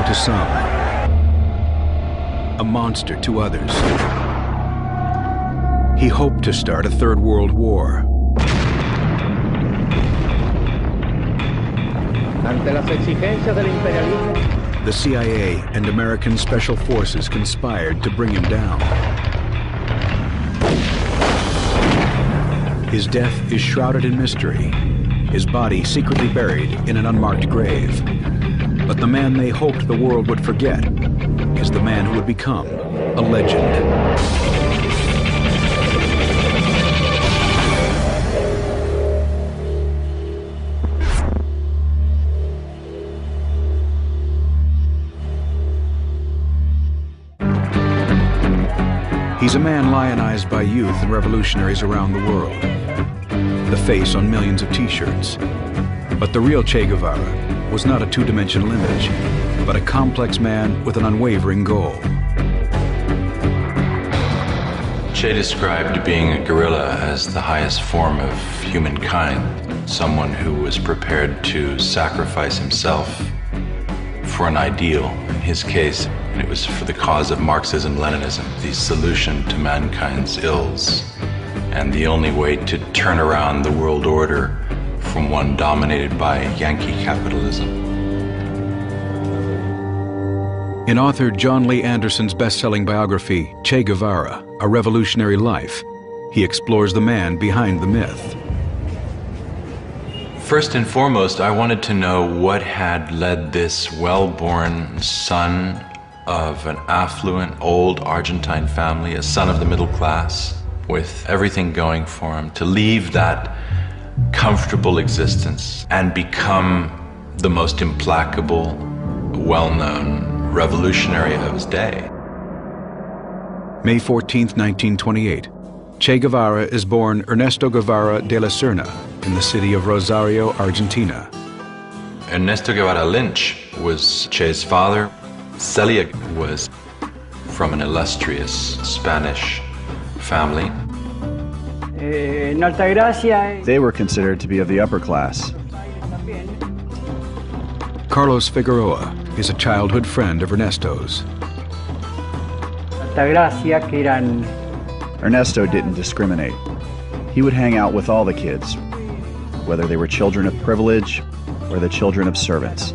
to some, a monster to others. He hoped to start a third world war. Ante las exigencias del imperialismo, the CIA and American special forces conspired to bring him down. His death is shrouded in mystery, his body secretly buried in an unmarked grave. But the man they hoped the world would forget is the man who would become a legend. He's a man lionized by youth and revolutionaries around the world, the face on millions of t-shirts. But the real Che Guevara was not a two-dimensional image, but a complex man with an unwavering goal. Che described being a guerrilla as the highest form of humankind, someone who was prepared to sacrifice himself for an ideal. In his case, it was for the cause of Marxism-Leninism, the solution to mankind's ills, and the only way to turn around the world order from one dominated by Yankee capitalism. In author John Lee Anderson's best-selling biography, Che Guevara, A Revolutionary Life, he explores the man behind the myth. First and foremost, I wanted to know what had led this well-born son of an affluent, old Argentine family, a son of the middle class, with everything going for him, to leave that comfortable existence and become the most implacable, well-known revolutionary of his day. May 14, 1928, Che Guevara is born Ernesto Guevara de la Serna in the city of Rosario, Argentina. Ernesto Guevara Lynch was Che's father. Celia was from an illustrious Spanish family. They were considered to be of the upper class. Carlos Figueroa is a childhood friend of Ernesto's. Ernesto didn't discriminate. He would hang out with all the kids, whether they were children of privilege or the children of servants.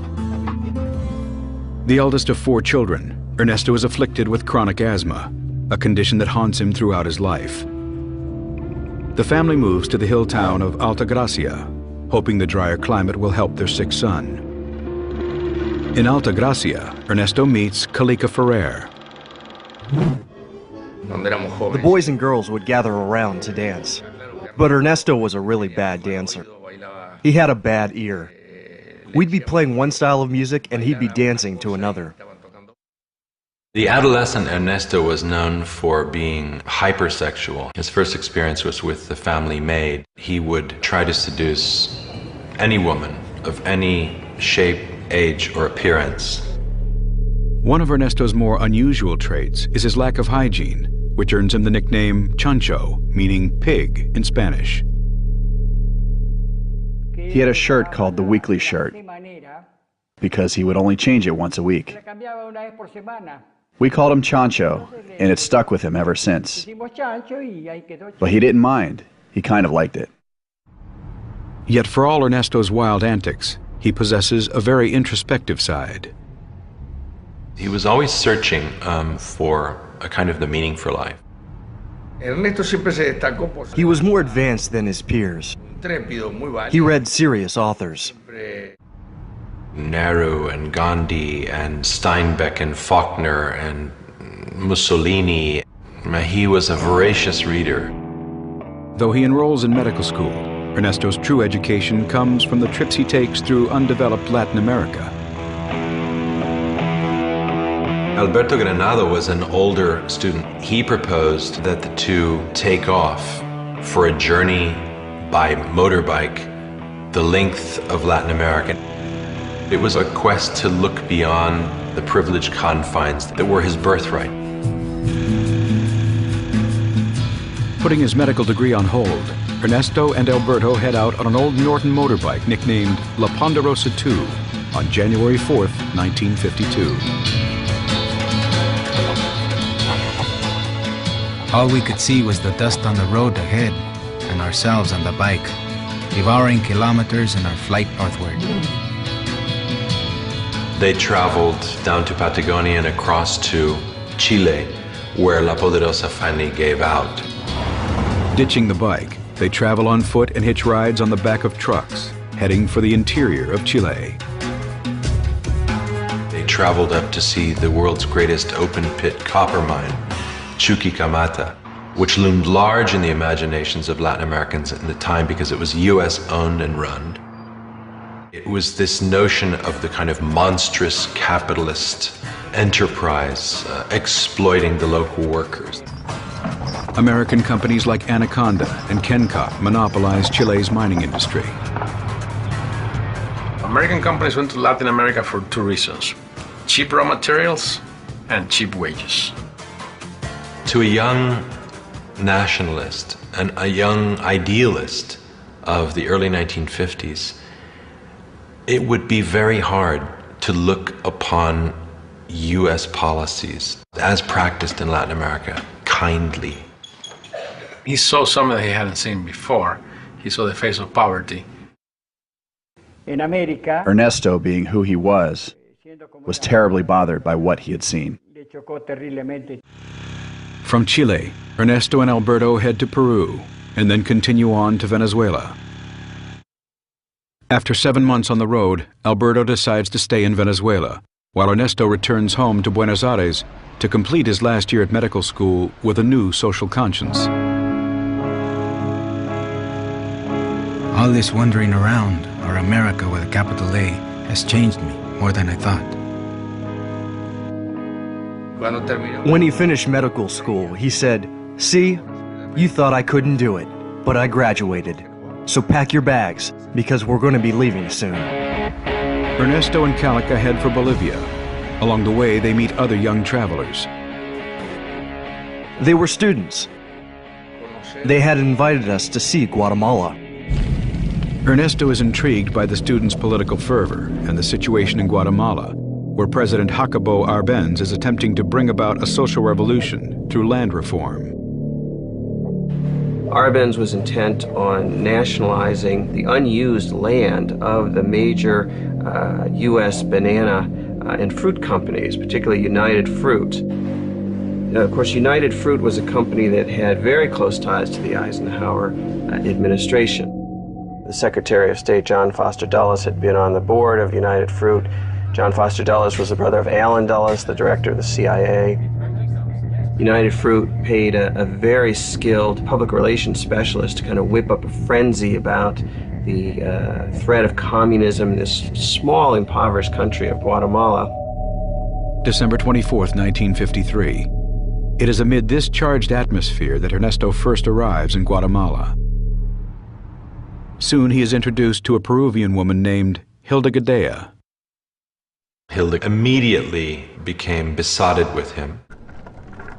The eldest of 4 children, Ernesto is afflicted with chronic asthma, a condition that haunts him throughout his life. The family moves to the hill town of Altagracia, hoping the drier climate will help their sick son. In Altagracia, Ernesto meets Calica Ferrer. The boys and girls would gather around to dance, but Ernesto was a really bad dancer. He had a bad ear. We'd be playing one style of music and he'd be dancing to another. The adolescent Ernesto was known for being hypersexual. His first experience was with the family maid. He would try to seduce any woman of any shape, age, or appearance. One of Ernesto's more unusual traits is his lack of hygiene, which earns him the nickname Chancho, meaning pig in Spanish. He had a shirt called the weekly shirt because he would only change it once a week. We called him Chancho, and it stuck with him ever since. But he didn't mind. He kind of liked it. Yet for all Ernesto's wild antics, he possesses a very introspective side. He was always searching for a kind of the meaning for life. He was more advanced than his peers. He read serious authors. Nehru and Gandhi and Steinbeck and Faulkner and Mussolini. He was a voracious reader. Though he enrolls in medical school, Ernesto's true education comes from the trips he takes through undeveloped Latin America. Alberto Granado was an older student. He proposed that the two take off for a journey by motorbike the length of Latin America. It was a quest to look beyond the privileged confines that were his birthright. Putting his medical degree on hold, Ernesto and Alberto head out on an old Norton motorbike nicknamed La Ponderosa II on January 4th, 1952. All we could see was the dust on the road ahead and ourselves on the bike, devouring kilometers in our flight northward. They traveled down to Patagonia and across to Chile, where La Poderosa finally gave out. Ditching the bike, they travel on foot and hitch rides on the back of trucks, heading for the interior of Chile. They traveled up to see the world's greatest open-pit copper mine, Chuquicamata, which loomed large in the imaginations of Latin Americans at the time because it was US-owned and run. It was this notion of the kind of monstrous capitalist enterprise exploiting the local workers. American companies like Anaconda and Kencop monopolized Chile's mining industry. American companies went to Latin America for two reasons: cheap raw materials and cheap wages. To a young nationalist and a young idealist of the early 1950s, it would be very hard to look upon US policies as practiced in Latin America kindly. He saw something that he hadn't seen before. He saw the face of poverty. In America, Ernesto, being who he was terribly bothered by what he had seen. le chocó terriblemente. From Chile, Ernesto and Alberto head to Peru and then continue on to Venezuela. After 7 months on the road, Alberto decides to stay in Venezuela, while Ernesto returns home to Buenos Aires to complete his last year at medical school with a new social conscience. All this wandering around, or America with a capital A, has changed me more than I thought. When he finished medical school, he said, "See, you thought I couldn't do it, but I graduated. So pack your bags, because we're going to be leaving soon." Ernesto and Calica head for Bolivia. Along the way, they meet other young travelers. They were students. They had invited us to see Guatemala. Ernesto is intrigued by the students' political fervor and the situation in Guatemala, where President Jacobo Arbenz is attempting to bring about a social revolution through land reform. Arbenz was intent on nationalizing the unused land of the major U.S. banana and fruit companies, particularly United Fruit. Of course, United Fruit was a company that had very close ties to the Eisenhower administration. The Secretary of State, John Foster Dulles, had been on the board of United Fruit. John Foster Dulles was the brother of Allen Dulles, the director of the CIA. United Fruit paid a very skilled public relations specialist to kind of whip up a frenzy about the threat of communism in this small, impoverished country of Guatemala. December 24th, 1953. It is amid this charged atmosphere that Ernesto first arrives in Guatemala. Soon he is introduced to a Peruvian woman named Hilda Gadea. Hilda immediately became besotted with him.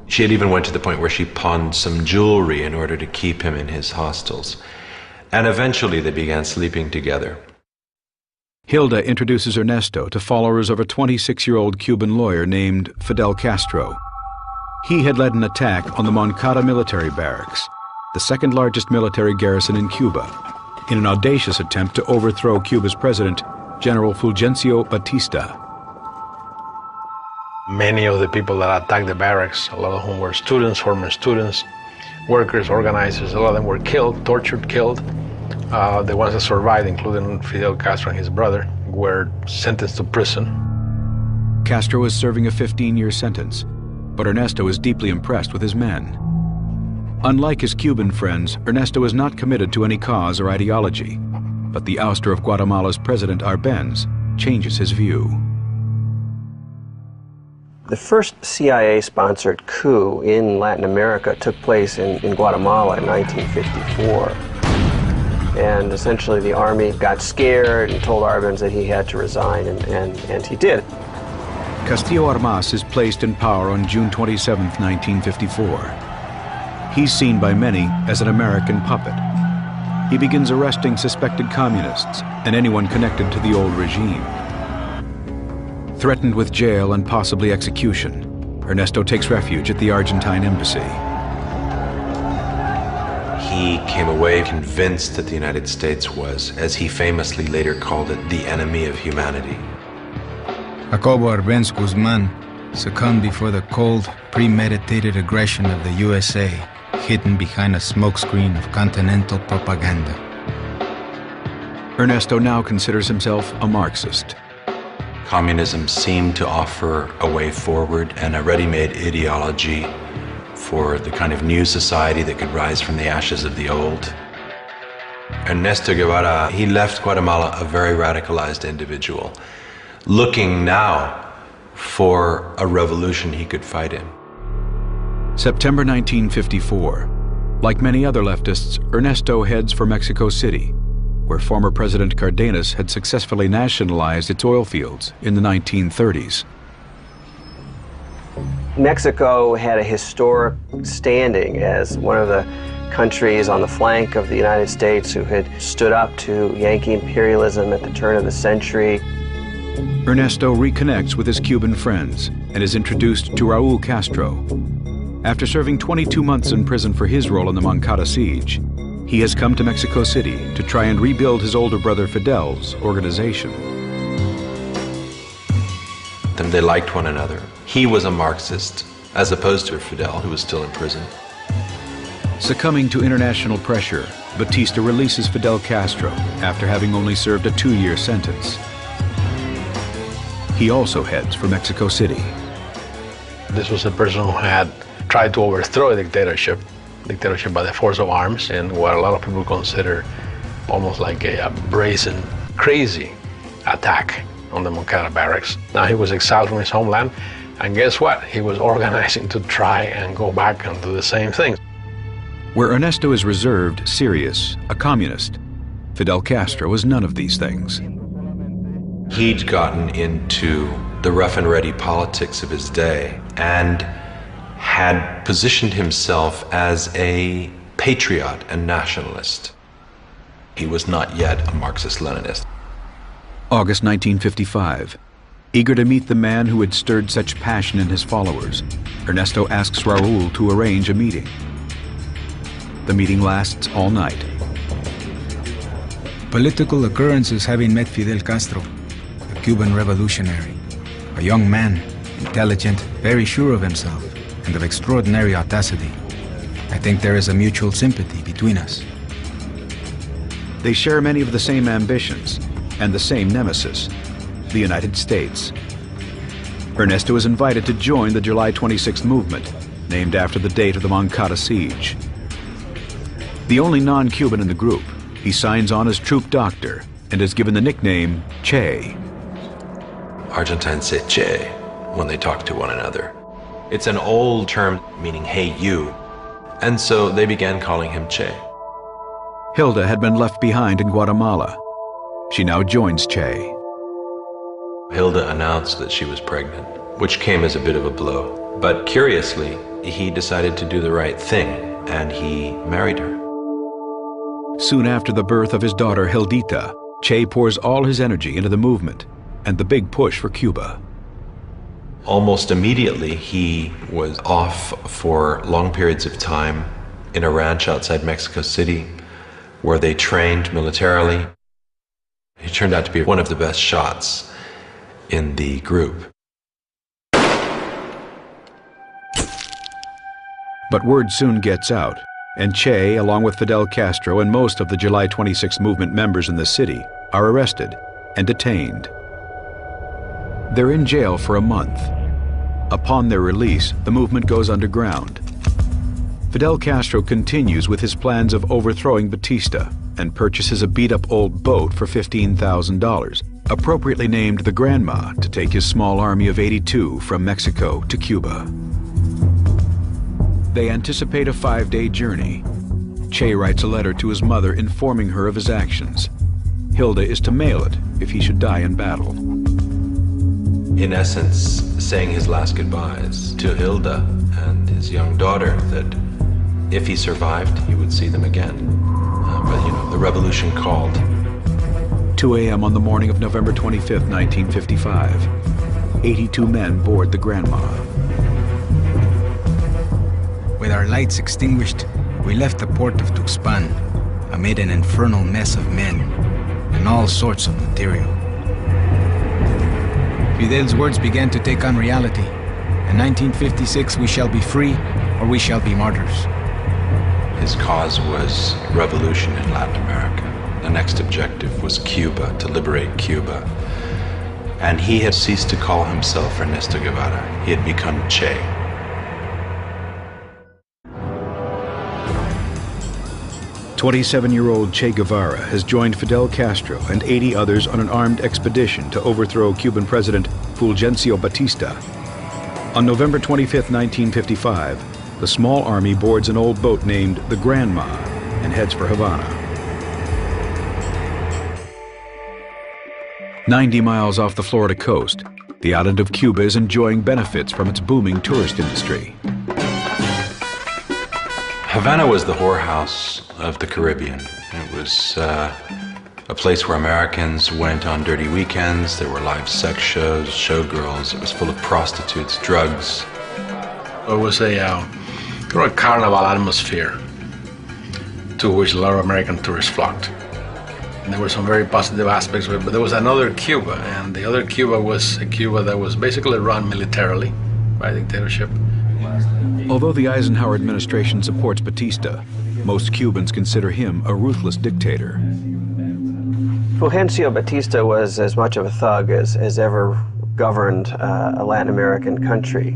She had even went to the point where she pawned some jewelry in order to keep him in his hostels. And eventually they began sleeping together. Hilda introduces Ernesto to followers of a 26-year-old Cuban lawyer named Fidel Castro. He had led an attack on the Moncada military barracks, the second largest military garrison in Cuba, in an audacious attempt to overthrow Cuba's president, General Fulgencio Batista. Many of the people that attacked the barracks, a lot of whom were students, former students, workers, organizers, a lot of them were killed, tortured, killed. The ones that survived, including Fidel Castro and his brother, were sentenced to prison. Castro is serving a 15-year sentence, but Ernesto is deeply impressed with his men. Unlike his Cuban friends, Ernesto is not committed to any cause or ideology, but the ouster of Guatemala's President Arbenz changes his view. The first CIA-sponsored coup in Latin America took place in Guatemala in 1954. And essentially the army got scared and told Arbenz that he had to resign, and he did. Castillo Armas is placed in power on June 27, 1954. He's seen by many as an American puppet. He begins arresting suspected communists and anyone connected to the old regime. Threatened with jail and possibly execution, Ernesto takes refuge at the Argentine embassy. He came away convinced that the United States was, as he famously later called it, the enemy of humanity. Jacobo Arbenz Guzman succumbed before the cold, premeditated aggression of the USA, hidden behind a smokescreen of continental propaganda. Ernesto now considers himself a Marxist. Communism seemed to offer a way forward and a ready-made ideology for the kind of new society that could rise from the ashes of the old. Ernesto Guevara, he left Guatemala a very radicalized individual, looking now for a revolution he could fight in. September 1954. Like many other leftists, Ernesto heads for Mexico City, where former President Cardenas had successfully nationalized its oil fields in the 1930s. Mexico had a historic standing as one of the countries on the flank of the United States who had stood up to Yankee imperialism at the turn of the century. Ernesto reconnects with his Cuban friends and is introduced to Raul Castro. After serving 22 months in prison for his role in the Moncada siege, he has come to Mexico City to try and rebuild his older brother Fidel's organization. And they liked one another. He was a Marxist, as opposed to Fidel, who was still in prison. Succumbing to international pressure, Batista releases Fidel Castro after having only served a 2-year sentence. He also heads for Mexico City. This was a person who had tried to overthrow a dictatorship by the force of arms, and what a lot of people consider almost like a brazen, crazy attack on the Moncada barracks. Now he was exiled from his homeland, and guess what? He was organizing to try and go back and do the same thing. Where Ernesto is reserved, serious, a communist, Fidel Castro was none of these things. He'd gotten into the rough and ready politics of his day and had positioned himself as a patriot and nationalist. He was not yet a Marxist-Leninist. August 1955. Eager to meet the man who had stirred such passion in his followers, Ernesto asks Raul to arrange a meeting. The meeting lasts all night. Political occurrences having met Fidel Castro, a Cuban revolutionary, a young man, intelligent, very sure of himself, and of extraordinary audacity. I think there is a mutual sympathy between us. They share many of the same ambitions and the same nemesis, the United States. Ernesto is invited to join the July 26th movement, named after the date of the Moncada siege. The only non-Cuban in the group, he signs on as troop doctor and is given the nickname Che. Argentines say che when they talk to one another. It's an old term meaning, hey, you. And so they began calling him Che. Hilda had been left behind in Guatemala. She now joins Che. Hilda announced that she was pregnant, which came as a bit of a blow. But curiously, he decided to do the right thing, and he married her. Soon after the birth of his daughter Hildita, Che pours all his energy into the movement and the big push for Cuba. Almost immediately, he was off for long periods of time in a ranch outside Mexico City, where they trained militarily. He turned out to be one of the best shots in the group. But word soon gets out, and Che, along with Fidel Castro and most of the July 26 movement members in the city, are arrested and detained. They're in jail for a month. Upon their release, the movement goes underground. Fidel Castro continues with his plans of overthrowing Batista and purchases a beat-up old boat for $15,000, appropriately named the Grandma, to take his small army of 82 from Mexico to Cuba. They anticipate a 5-day journey. Che writes a letter to his mother informing her of his actions. Hilda is to mail it if he should die in battle. In essence, saying his last goodbyes to Hilda and his young daughter, that if he survived, he would see them again. But, you know, the revolution called. 2 a.m. on the morning of November 25, 1955. 82 men board the Granma. With our lights extinguished, we left the port of Tuxpan amid an infernal mess of men and all sorts of material. Fidel's words began to take on reality. In 1956, we shall be free or we shall be martyrs. His cause was revolution in Latin America. The next objective was Cuba, to liberate Cuba. And he had ceased to call himself Ernesto Guevara. He had become Che. "27-year-old Che Guevara has joined Fidel Castro and 80 others on an armed expedition to overthrow Cuban President Fulgencio Batista. On November 25, 1955, the small army boards an old boat named the Granma and heads for Havana. 90 miles off the Florida coast, the island of Cuba is enjoying benefits from its booming tourist industry. Havana was the whorehouse of the Caribbean. It was a place where Americans went on dirty weekends. There were live sex shows, showgirls. It was full of prostitutes, drugs. It was a carnival atmosphere to which a lot of American tourists flocked. And there were some very positive aspects of it, but there was another Cuba, and the other Cuba was a Cuba that was basically run militarily by dictatorship. Although the Eisenhower administration supports Batista, most Cubans consider him a ruthless dictator. Fulgencio Batista was as much of a thug as ever governed a Latin American country.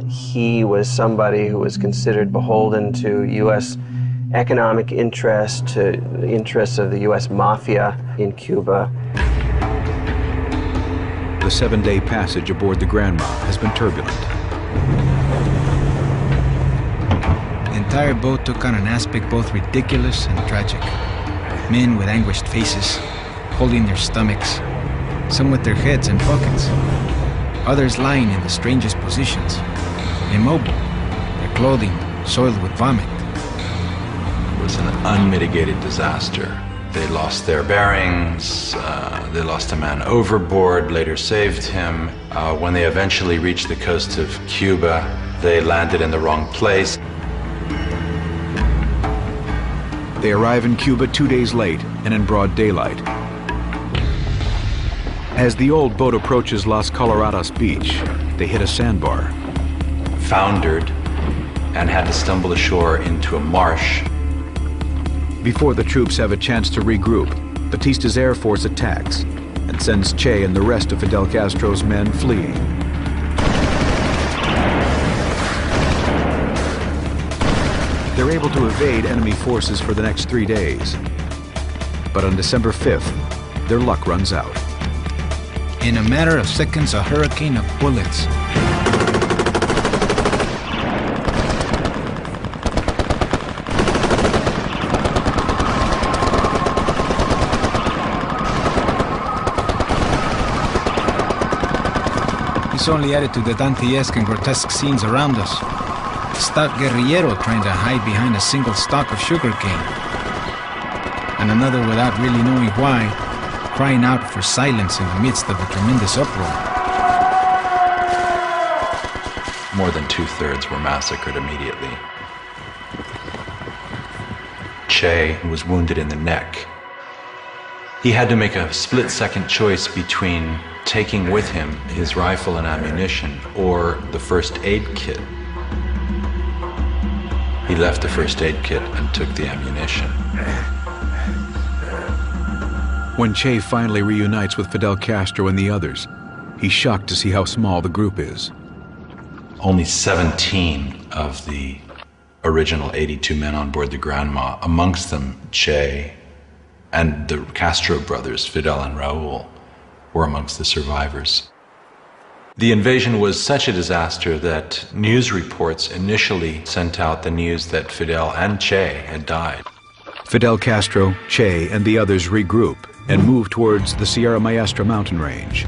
He was somebody who was considered beholden to U.S. economic interest, to the interests of the U.S. mafia in Cuba. The 7-day passage aboard the Granma has been turbulent. The entire boat took on an aspect both ridiculous and tragic. Men with anguished faces, holding their stomachs, some with their heads in pockets, others lying in the strangest positions, immobile, their clothing soiled with vomit. It was an unmitigated disaster. They lost their bearings, they lost a man overboard, later saved him. When they eventually reached the coast of Cuba, they landed in the wrong place. They arrive in Cuba 2 days late and in broad daylight. As the old boat approaches Las Coloradas beach, they hit a sandbar. Foundered and had to stumble ashore into a marsh. Before the troops have a chance to regroup, Batista's Air Force attacks and sends Che and the rest of Fidel Castro's men fleeing. They're able to evade enemy forces for the next 3 days. But on December 5th, their luck runs out. In a matter of seconds, a hurricane of bullets. This only added to the Dantesque and grotesque scenes around us. A stout guerrillero trying to hide behind a single stalk of sugarcane. And another, without really knowing why, crying out for silence in the midst of a tremendous uproar. More than 2/3 were massacred immediately. Che was wounded in the neck. He had to make a split-second choice between taking with him his rifle and ammunition or the first aid kit. He left the first aid kit and took the ammunition. When Che finally reunites with Fidel Castro and the others, he's shocked to see how small the group is. Only 17 of the original 82 men on board the Granma, amongst them Che and the Castro brothers, Fidel and Raul, were amongst the survivors. The invasion was such a disaster that news reports initially sent out the news that Fidel and Che had died. Fidel Castro, Che, and the others regroup and move towards the Sierra Maestra mountain range.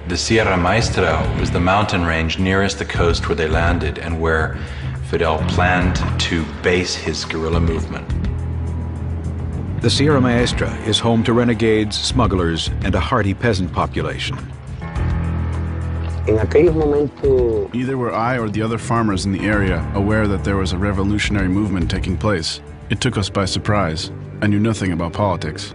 The Sierra Maestra was the mountain range nearest the coast where they landed and where Fidel planned to base his guerrilla movement. The Sierra Maestra is home to renegades, smugglers, and a hardy peasant population. Either were I or the other farmers in the area aware that there was a revolutionary movement taking place. It took us by surprise. I knew nothing about politics.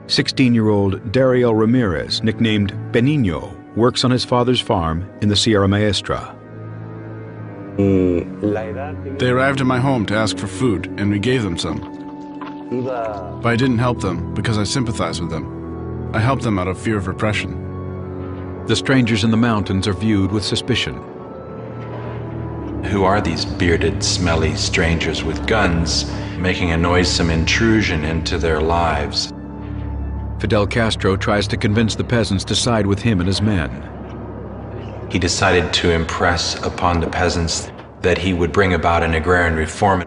16-year-old Dario Ramirez, nicknamed Benigno, works on his father's farm in the Sierra Maestra. They arrived at my home to ask for food, and we gave them some. But I didn't help them because I sympathized with them. I helped them out of fear of repression. The strangers in the mountains are viewed with suspicion. Who are these bearded, smelly strangers with guns making a noisome intrusion into their lives? Fidel Castro tries to convince the peasants to side with him and his men. He decided to impress upon the peasants that he would bring about an agrarian reform.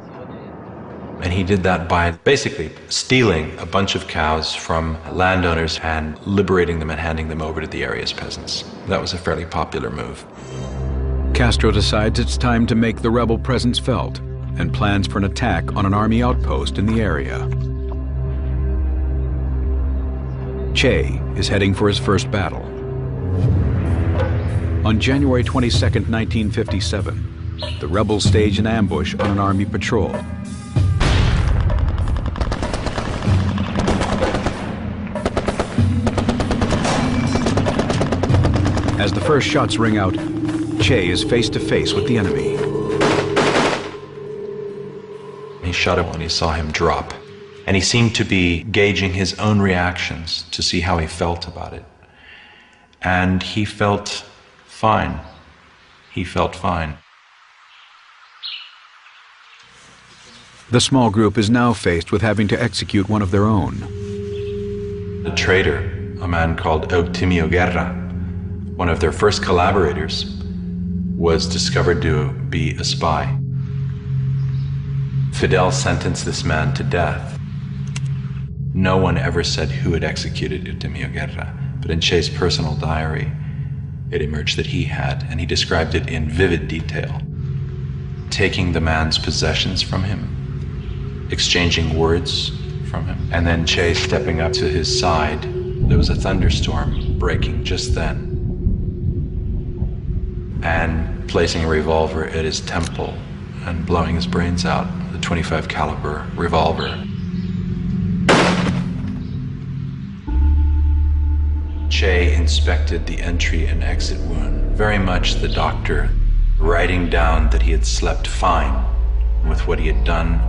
And he did that by basically stealing a bunch of cows from landowners and liberating them and handing them over to the area's peasants. That was a fairly popular move. Castro decides it's time to make the rebel presence felt and plans for an attack on an army outpost in the area. Che is heading for his first battle. On January 22, 1957, the rebels stage an ambush on an army patrol. As the first shots ring out, Che is face to face with the enemy. He shot him when he saw him drop, and he seemed to be gauging his own reactions to see how he felt about it. And he felt fine. He felt fine. The small group is now faced with having to execute one of their own. A traitor, a man called Eutimio Guerra, one of their first collaborators, was discovered to be a spy. Fidel sentenced this man to death. No one ever said who had executed Eutimio Guerra, but in Che's personal diary, it emerged that he had, and he described it in vivid detail. Taking the man's possessions from him, exchanging words from him, and then Che stepping up to his side. There was a thunderstorm breaking just then, and placing a revolver at his temple and blowing his brains out, the .25 caliber revolver. Che inspected the entry and exit wound, very much the doctor writing down that he had slept fine with what he had done.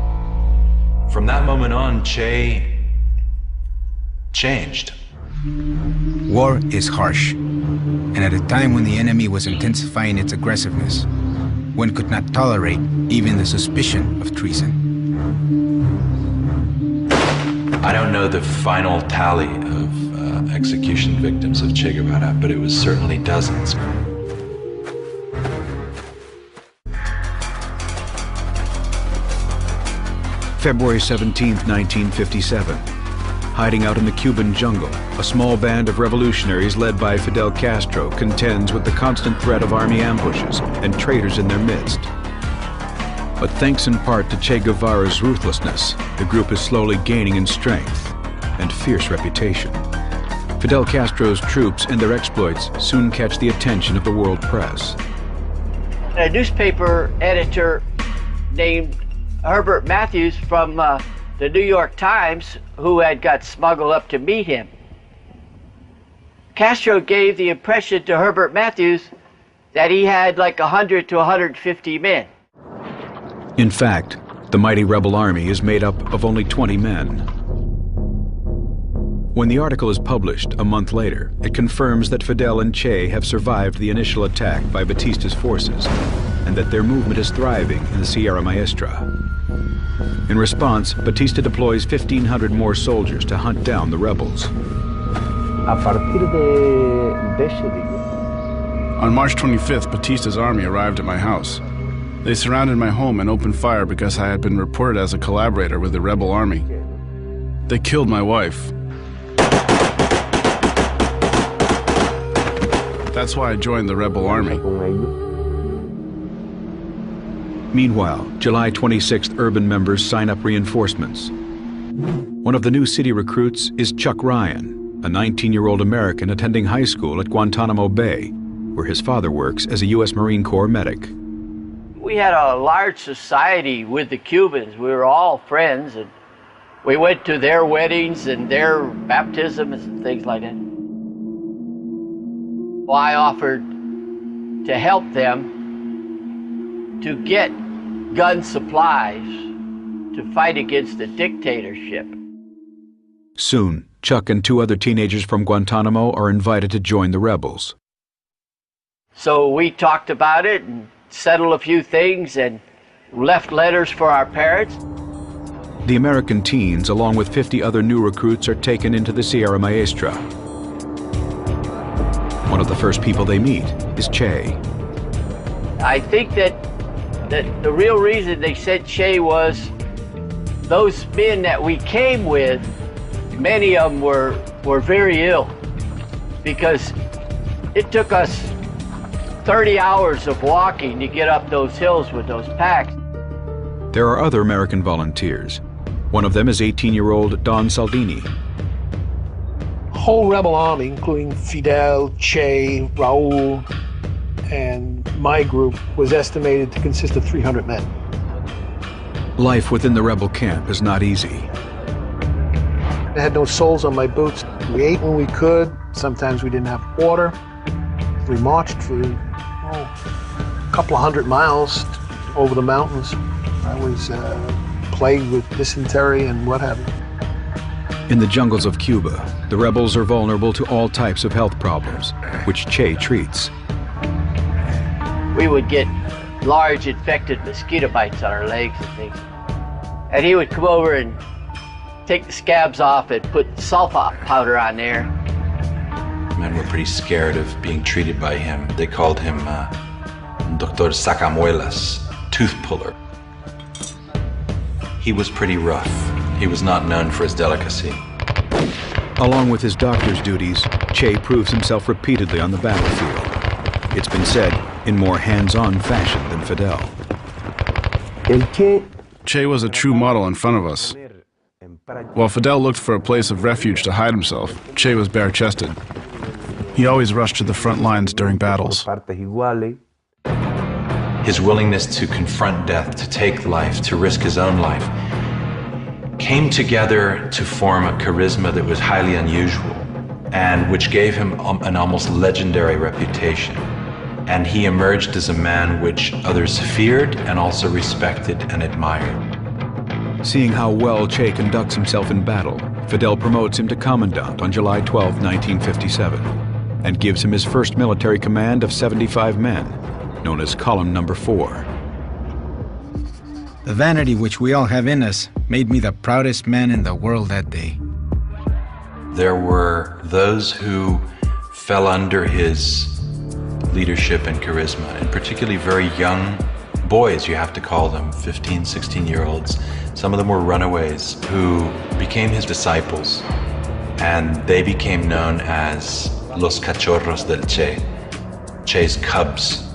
From that moment on, Che changed. War is harsh, and at a time when the enemy was intensifying its aggressiveness, one could not tolerate even the suspicion of treason. I don't know the final tally of execution victims of Che Guevara, but it was certainly dozens. February 17, 1957. Hiding out in the Cuban jungle, a small band of revolutionaries led by Fidel Castro contends with the constant threat of army ambushes and traitors in their midst. But thanks in part to Che Guevara's ruthlessness, the group is slowly gaining in strength and fierce reputation. Fidel Castro's troops and their exploits soon catch the attention of the world press. A newspaper editor named Herbert Matthews from the New York Times, who had got smuggled up to meet him. Castro gave the impression to Herbert Matthews that he had like 100 to 150 men. In fact, the mighty rebel army is made up of only 20 men. When the article is published a month later, it confirms that Fidel and Che have survived the initial attack by Batista's forces and that their movement is thriving in the Sierra Maestra. In response, Batista deploys 1,500 more soldiers to hunt down the rebels. On March 25th, Batista's army arrived at my house. They surrounded my home and opened fire because I had been reported as a collaborator with the rebel army. They killed my wife. That's why I joined the rebel army. Meanwhile, July 26th urban members sign up reinforcements. One of the new city recruits is Chuck Ryan. a 19-year-old American attending high school at Guantanamo Bay, where his father works as a U.S. Marine Corps medic. We had a large society with the Cubans. We were all friends, and we went to their weddings and their baptisms and things like that. Well, I offered to help them to get gun supplies to fight against the dictatorship. Soon, Chuck and 2 other teenagers from Guantanamo are invited to join the rebels. So we talked about it and settled a few things and left letters for our parents. The American teens, along with 50 other new recruits, are taken into the Sierra Maestra. One of the first people they meet is Che. I think that the real reason they sent Che was those men that we came with, many of them were very ill because it took us 30 hours of walking to get up those hills with those packs. There are other American volunteers. One of them is 18-year-old Don Saldini. Whole rebel army, including Fidel, Che, Raul, and my group, was estimated to consist of 300 men. Life within the rebel camp is not easy. I had no soles on my boots. We ate when we could. Sometimes we didn't have water. We marched for a couple of 100 miles over the mountains. I was plagued with dysentery and what have you. In the jungles of Cuba, the rebels are vulnerable to all types of health problems, which Che treats. We would get large infected mosquito bites on our legs and things. And he would come over and take the scabs off and put sulfa powder on there. Men were pretty scared of being treated by him. They called him Doctor Sacamuelas, tooth puller. He was pretty rough. He was not known for his delicacy. Along with his doctor's duties, Che proves himself repeatedly on the battlefield. It's been said, in more hands-on fashion than Fidel. Che was a true model in front of us. While Fidel looked for a place of refuge to hide himself, Che was bare-chested. He always rushed to the front lines during battles. His willingness to confront death, to take life, to risk his own life, came together to form a charisma that was highly unusual and which gave him an almost legendary reputation. And he emerged as a man which others feared and also respected and admired. Seeing how well Che conducts himself in battle, Fidel promotes him to commandant on July 12, 1957, and gives him his first military command of 75 men, known as Column Number 4. The vanity which we all have in us made me the proudest man in the world that day. There were those who fell under his leadership and charisma, and particularly very young boys, you have to call them, 15, 16-year-olds. Some of them were runaways who became his disciples, and they became known as Los Cachorros del Che, Che's cubs.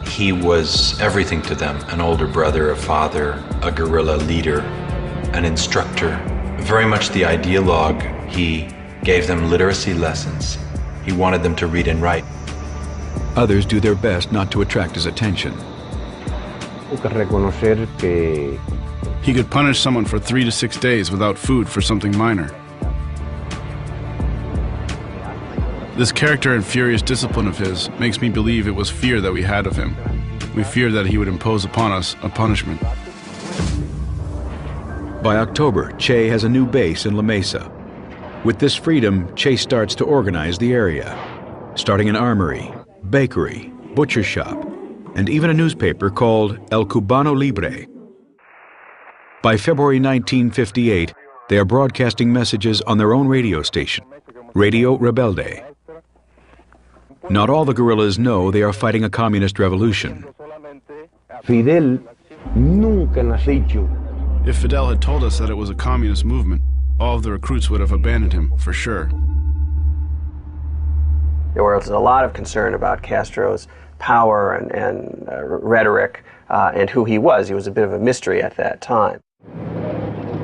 He was everything to them, an older brother, a father, a guerrilla leader, an instructor, very much the ideologue. He gave them literacy lessons. He wanted them to read and write. Others do their best not to attract his attention. He could punish someone for 3 to 6 days without food for something minor. This character and furious discipline of his makes me believe it was fear that we had of him. We feared that he would impose upon us a punishment. By October, Che has a new base in La Mesa. With this freedom, Che starts to organize the area, starting an armory, bakery, butcher shop, and even a newspaper called El Cubano Libre. By February 1958, they are broadcasting messages on their own radio station, Radio Rebelde. Not all the guerrillas know they are fighting a communist revolution. If Fidel had told us that it was a communist movement, all of the recruits would have abandoned him, for sure. There was a lot of concern about Castro's power and rhetoric and who he was. He was a bit of a mystery at that time.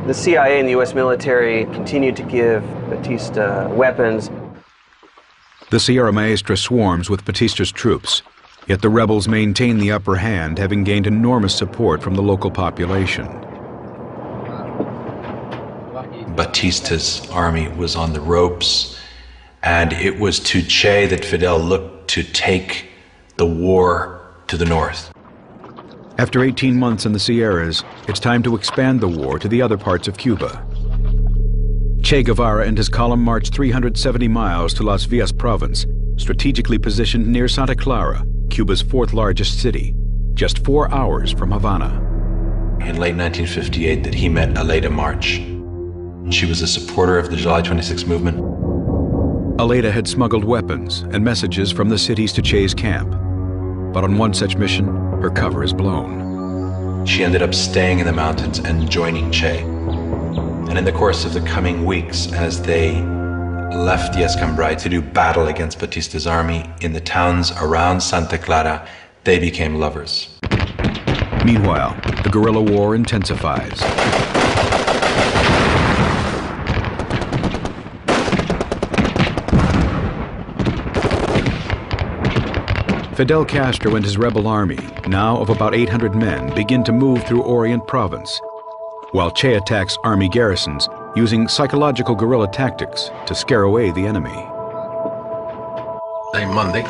The CIA and the U.S. military continued to give Batista weapons. The Sierra Maestra swarms with Batista's troops, yet the rebels maintain the upper hand, having gained enormous support from the local population. Batista's army was on the ropes, and it was to Che that Fidel looked to take the war to the north. After 18 months in the Sierras, it's time to expand the war to the other parts of Cuba. Che Guevara and his column marched 370 miles to Las Villas province, strategically positioned near Santa Clara, Cuba's fourth largest city, just 4 hours from Havana. In late 1958 that he met Aleida March. She was a supporter of the July 26 movement. Aleida had smuggled weapons and messages from the cities to Che's camp. But on one such mission, her cover is blown. She ended up staying in the mountains and joining Che. And in the course of the coming weeks, as they left the Escambray to do battle against Batista's army in the towns around Santa Clara, they became lovers. Meanwhile, the guerrilla war intensifies. Fidel Castro and his rebel army, now of about 800 men, begin to move through Orient Province, while Che attacks army garrisons using psychological guerrilla tactics to scare away the enemy. Monday,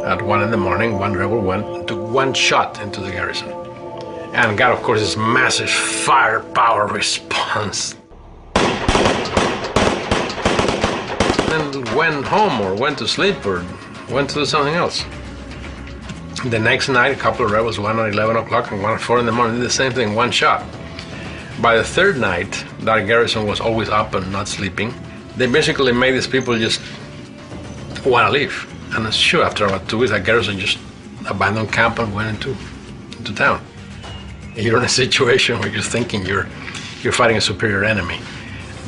at 1 in the morning, one rebel went and took one shot into the garrison and got, of course, this massive firepower response. Then went home or went to sleep or went to do something else. The next night, a couple of rebels, one at 11 o'clock and one at 4 in the morning, did the same thing, one shot. By the third night, that garrison was always up and not sleeping. They basically made these people just want to leave. And sure, after about 2 weeks, that garrison just abandoned camp and went into town. You're in a situation where you're thinking you're fighting a superior enemy.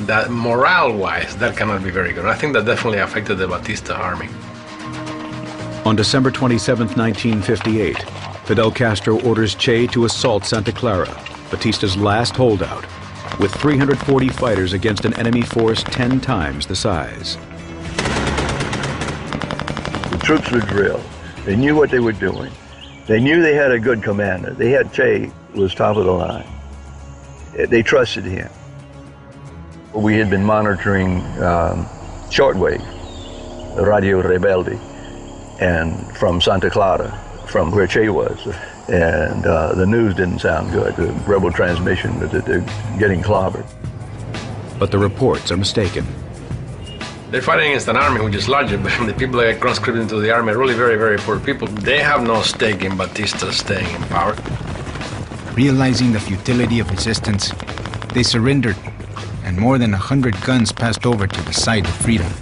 That morale-wise, that cannot be very good. I think that definitely affected the Batista army. On December 27, 1958, Fidel Castro orders Che to assault Santa Clara, Batista's last holdout, with 340 fighters against an enemy force 10 times the size. The troops were drilled. They knew what they were doing. They knew they had a good commander. They had Che, who was top of the line. They trusted him. We had been monitoring shortwave, Radio Rebelde, and from Santa Clara, from where Che was. And the news didn't sound good. The rebel transmission, that they're getting clobbered. But the reports are mistaken. They're fighting against an army which is larger, but the people that get conscripted into the army are really very, very poor people. They have no stake in Batista staying in power. Realizing the futility of resistance, they surrendered, and more than 100 guns passed over to the side of freedom.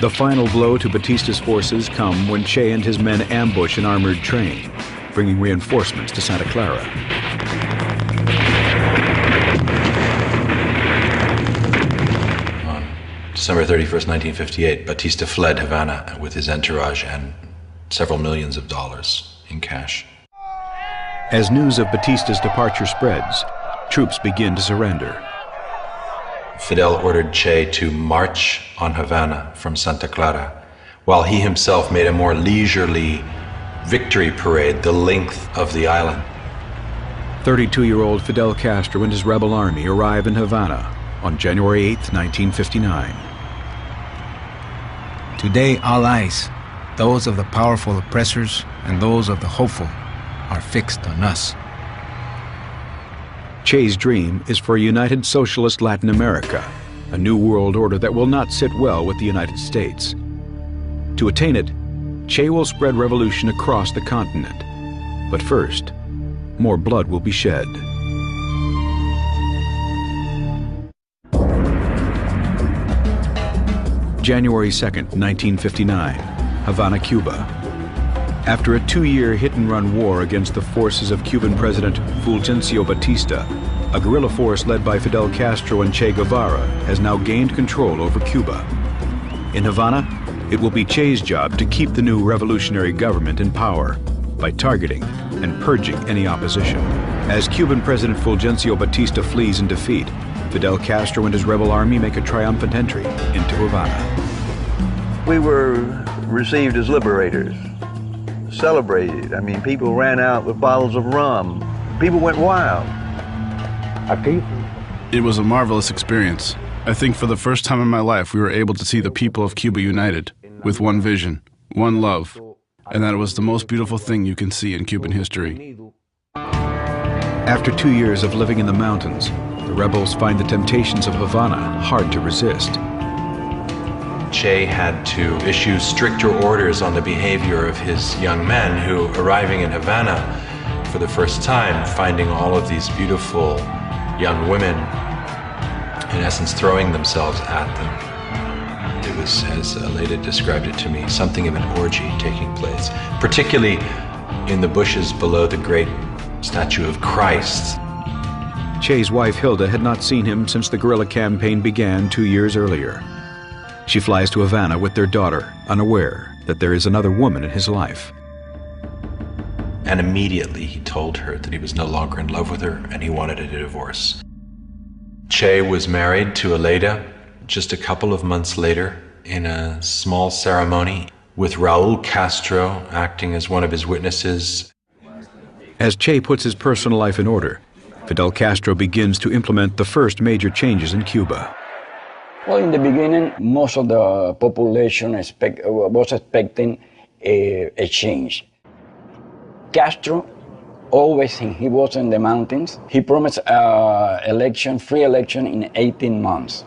The final blow to Batista's forces come when Che and his men ambush an armored train, bringing reinforcements to Santa Clara. On December 31st, 1958, Batista fled Havana with his entourage and several millions of dollars in cash. As news of Batista's departure spreads, troops begin to surrender. Fidel ordered Che to march on Havana from Santa Clara, while he himself made a more leisurely victory parade the length of the island. 32-year-old Fidel Castro and his rebel army arrive in Havana on January 8, 1959. Today, all eyes, those of the powerful oppressors and those of the hopeful, are fixed on us. Che's dream is for a united socialist Latin America, a new world order that will not sit well with the United States. To attain it, Che will spread revolution across the continent. But first, more blood will be shed. January 2nd, 1959, Havana, Cuba. After a 2-year hit-and-run war against the forces of Cuban President Fulgencio Batista, a guerrilla force led by Fidel Castro and Che Guevara has now gained control over Cuba. In Havana, it will be Che's job to keep the new revolutionary government in power by targeting and purging any opposition. As Cuban President Fulgencio Batista flees in defeat, Fidel Castro and his rebel army make a triumphant entry into Havana. We were received as liberators, celebrated. I mean, people ran out with bottles of rum. People went wild. It was a marvelous experience. I think for the first time in my life, we were able to see the people of Cuba united with one vision, one love, and that it was the most beautiful thing you can see in Cuban history. After 2 years of living in the mountains, the rebels find the temptations of Havana hard to resist. Che had to issue stricter orders on the behavior of his young men who, arriving in Havana for the first time, finding all of these beautiful young women, in essence throwing themselves at them. It was, as Leda described it to me, something of an orgy taking place, particularly in the bushes below the great statue of Christ. Che's wife Hilda had not seen him since the guerrilla campaign began 2 years earlier. She flies to Havana with their daughter, unaware that there is another woman in his life. And immediately he told her that he was no longer in love with her and he wanted a divorce. Che was married to Aleida just a couple of months later in a small ceremony with Raul Castro acting as one of his witnesses. As Che puts his personal life in order, Fidel Castro begins to implement the first major changes in Cuba. Well, in the beginning, most of the population was expecting a change. Castro, always when he was in the mountains, he promised free election in 18 months.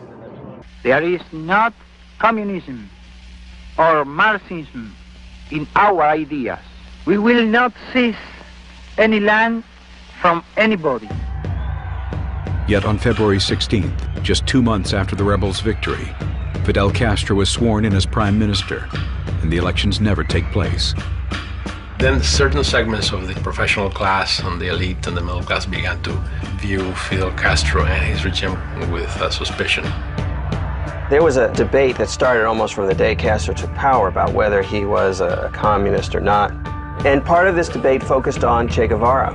There is not communism or Marxism in our ideas. We will not seize any land from anybody. Yet on February 16th, just 2 months after the rebels' victory, Fidel Castro was sworn in as prime minister, and the elections never take place. Then certain segments of the professional class and the elite and the middle class began to view Fidel Castro and his regime with suspicion. There was a debate that started almost from the day Castro took power about whether he was a communist or not. And part of this debate focused on Che Guevara,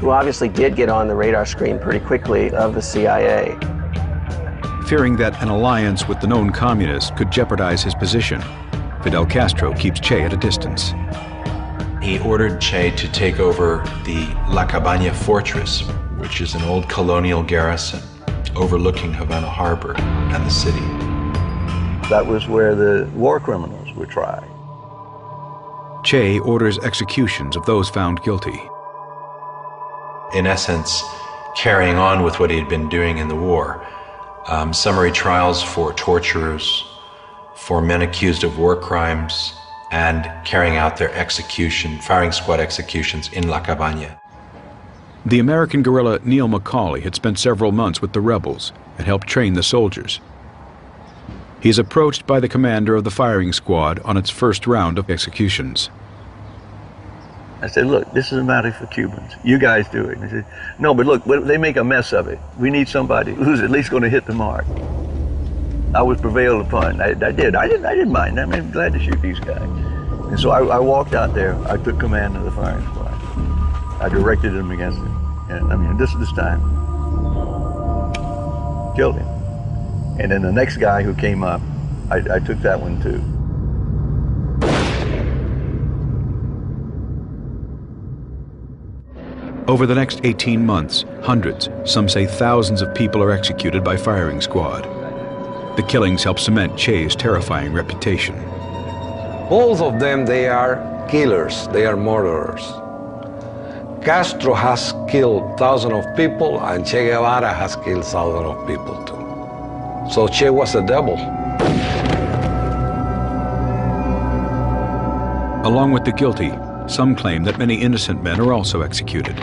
who obviously did get on the radar screen pretty quickly of the CIA. Fearing that an alliance with the known communists could jeopardize his position, Fidel Castro keeps Che at a distance. He ordered Che to take over the La Cabaña fortress, which is an old colonial garrison overlooking Havana Harbor and the city. That was where the war criminals were tried. Che orders executions of those found guilty. In essence, carrying on with what he had been doing in the war. Summary trials for torturers, for men accused of war crimes, and carrying out their execution, firing squad executions in La Cabaña. The American guerrilla Neil McCauley had spent several months with the rebels and helped train the soldiers. He is approached by the commander of the firing squad on its first round of executions. I said, look, this is a matter for Cubans. You guys do it. And he said, no, but look, they make a mess of it. We need somebody who's at least going to hit the mark. I was prevailed upon. I didn't mind. I'm glad to shoot these guys. And so I walked out there. I took command of the firing squad. I directed them against him. And I mean, this time, killed him. And then the next guy who came up, I took that one too. Over the next 18 months, hundreds, some say thousands of people are executed by firing squad. The killings help cement Che's terrifying reputation. Both of them, they are killers, they are murderers. Castro has killed thousands of people, and Che Guevara has killed thousands of people too. So Che was the devil. Along with the guilty, some claim that many innocent men are also executed.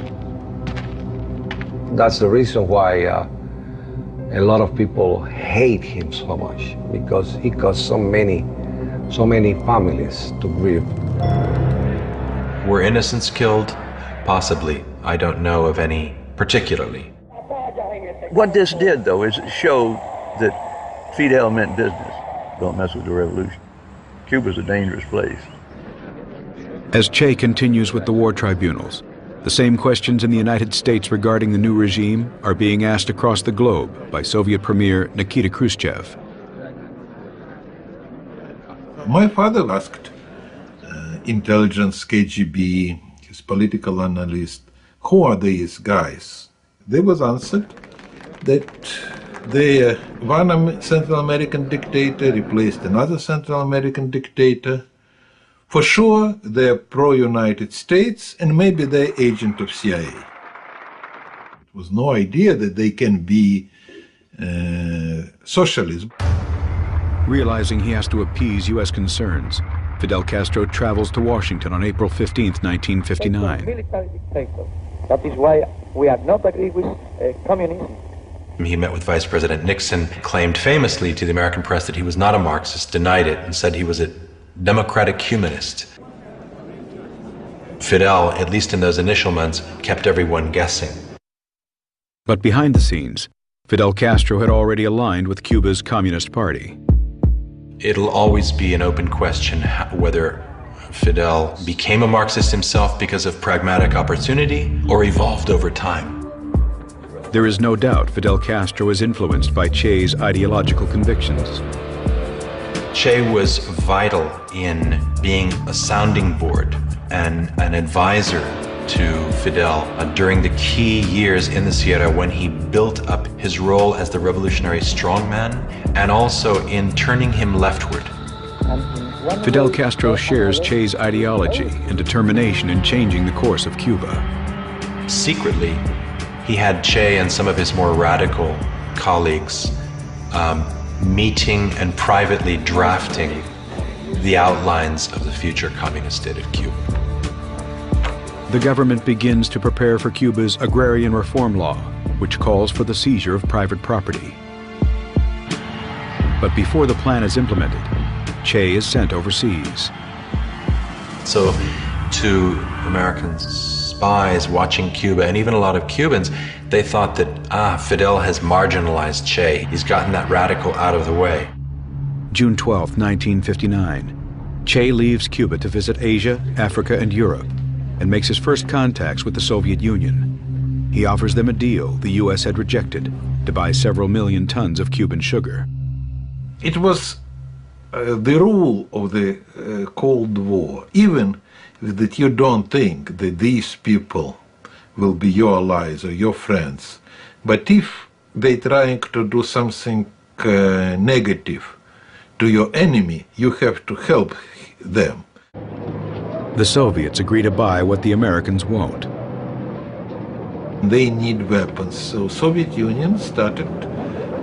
That's the reason why a lot of people hate him so much, because he caused so many families to grieve. Were innocents killed? Possibly. I don't know of any particularly. What this did, though, is it showed that Fidel meant business. Don't mess with the revolution. Cuba's a dangerous place. As Che continues with the war tribunals, The same questions in the United States regarding the new regime are being asked across the globe by Soviet Premier Nikita Khrushchev. My father asked intelligence, KGB, his political analyst, who are these guys? They was answered that one Central American dictator replaced another Central American dictator. For sure, they're pro-United States and maybe they're agent of CIA. It was no idea that they can be socialism. Realizing he has to appease U.S. concerns, Fidel Castro travels to Washington on April 15, 1959. Military dictator. That is why we are not agree with communism. He met with Vice President Nixon, claimed famously to the American press that he was not a Marxist, denied it, and said he was a democratic humanist. Fidel, at least in those initial months, kept everyone guessing. But behind the scenes, Fidel Castro had already aligned with Cuba's Communist Party. It'll always be an open question whether Fidel became a Marxist himself because of pragmatic opportunity or evolved over time. There is no doubt Fidel Castro is influenced by Che's ideological convictions. Che was vital in being a sounding board and an advisor to Fidel during the key years in the Sierra when he built up his role as the revolutionary strongman and also in turning him leftward. Fidel Castro shares Che's ideology and determination in changing the course of Cuba. Secretly, he had Che and some of his more radical colleagues meeting and privately drafting the outlines of the future communist state of Cuba. The government begins to prepare for Cuba's agrarian reform law, which calls for the seizure of private property. But before the plan is implemented, Che is sent overseas. So to American spies watching Cuba, and even a lot of Cubans, they thought that, Fidel has marginalized Che. He's gotten that radical out of the way. June 12, 1959. Che leaves Cuba to visit Asia, Africa, and Europe, and makes his first contacts with the Soviet Union. He offers them a deal the U.S. had rejected to buy several million tons of Cuban sugar. It was the rule of the Cold War, even that you don't think that these people will be your allies or your friends, but if they're trying to do something negative to your enemy, you have to help them. The Soviets agree to buy what the Americans won't. They need weapons, so Soviet Union started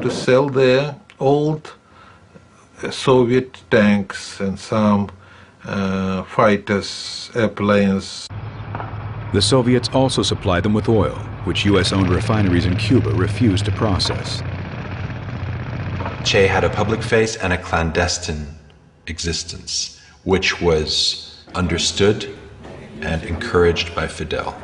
to sell their old Soviet tanks and some fighters, airplanes. The Soviets also supply them with oil, which U.S.-owned refineries in Cuba refuse to process. Che had a public face and a clandestine existence, which was understood and encouraged by Fidel.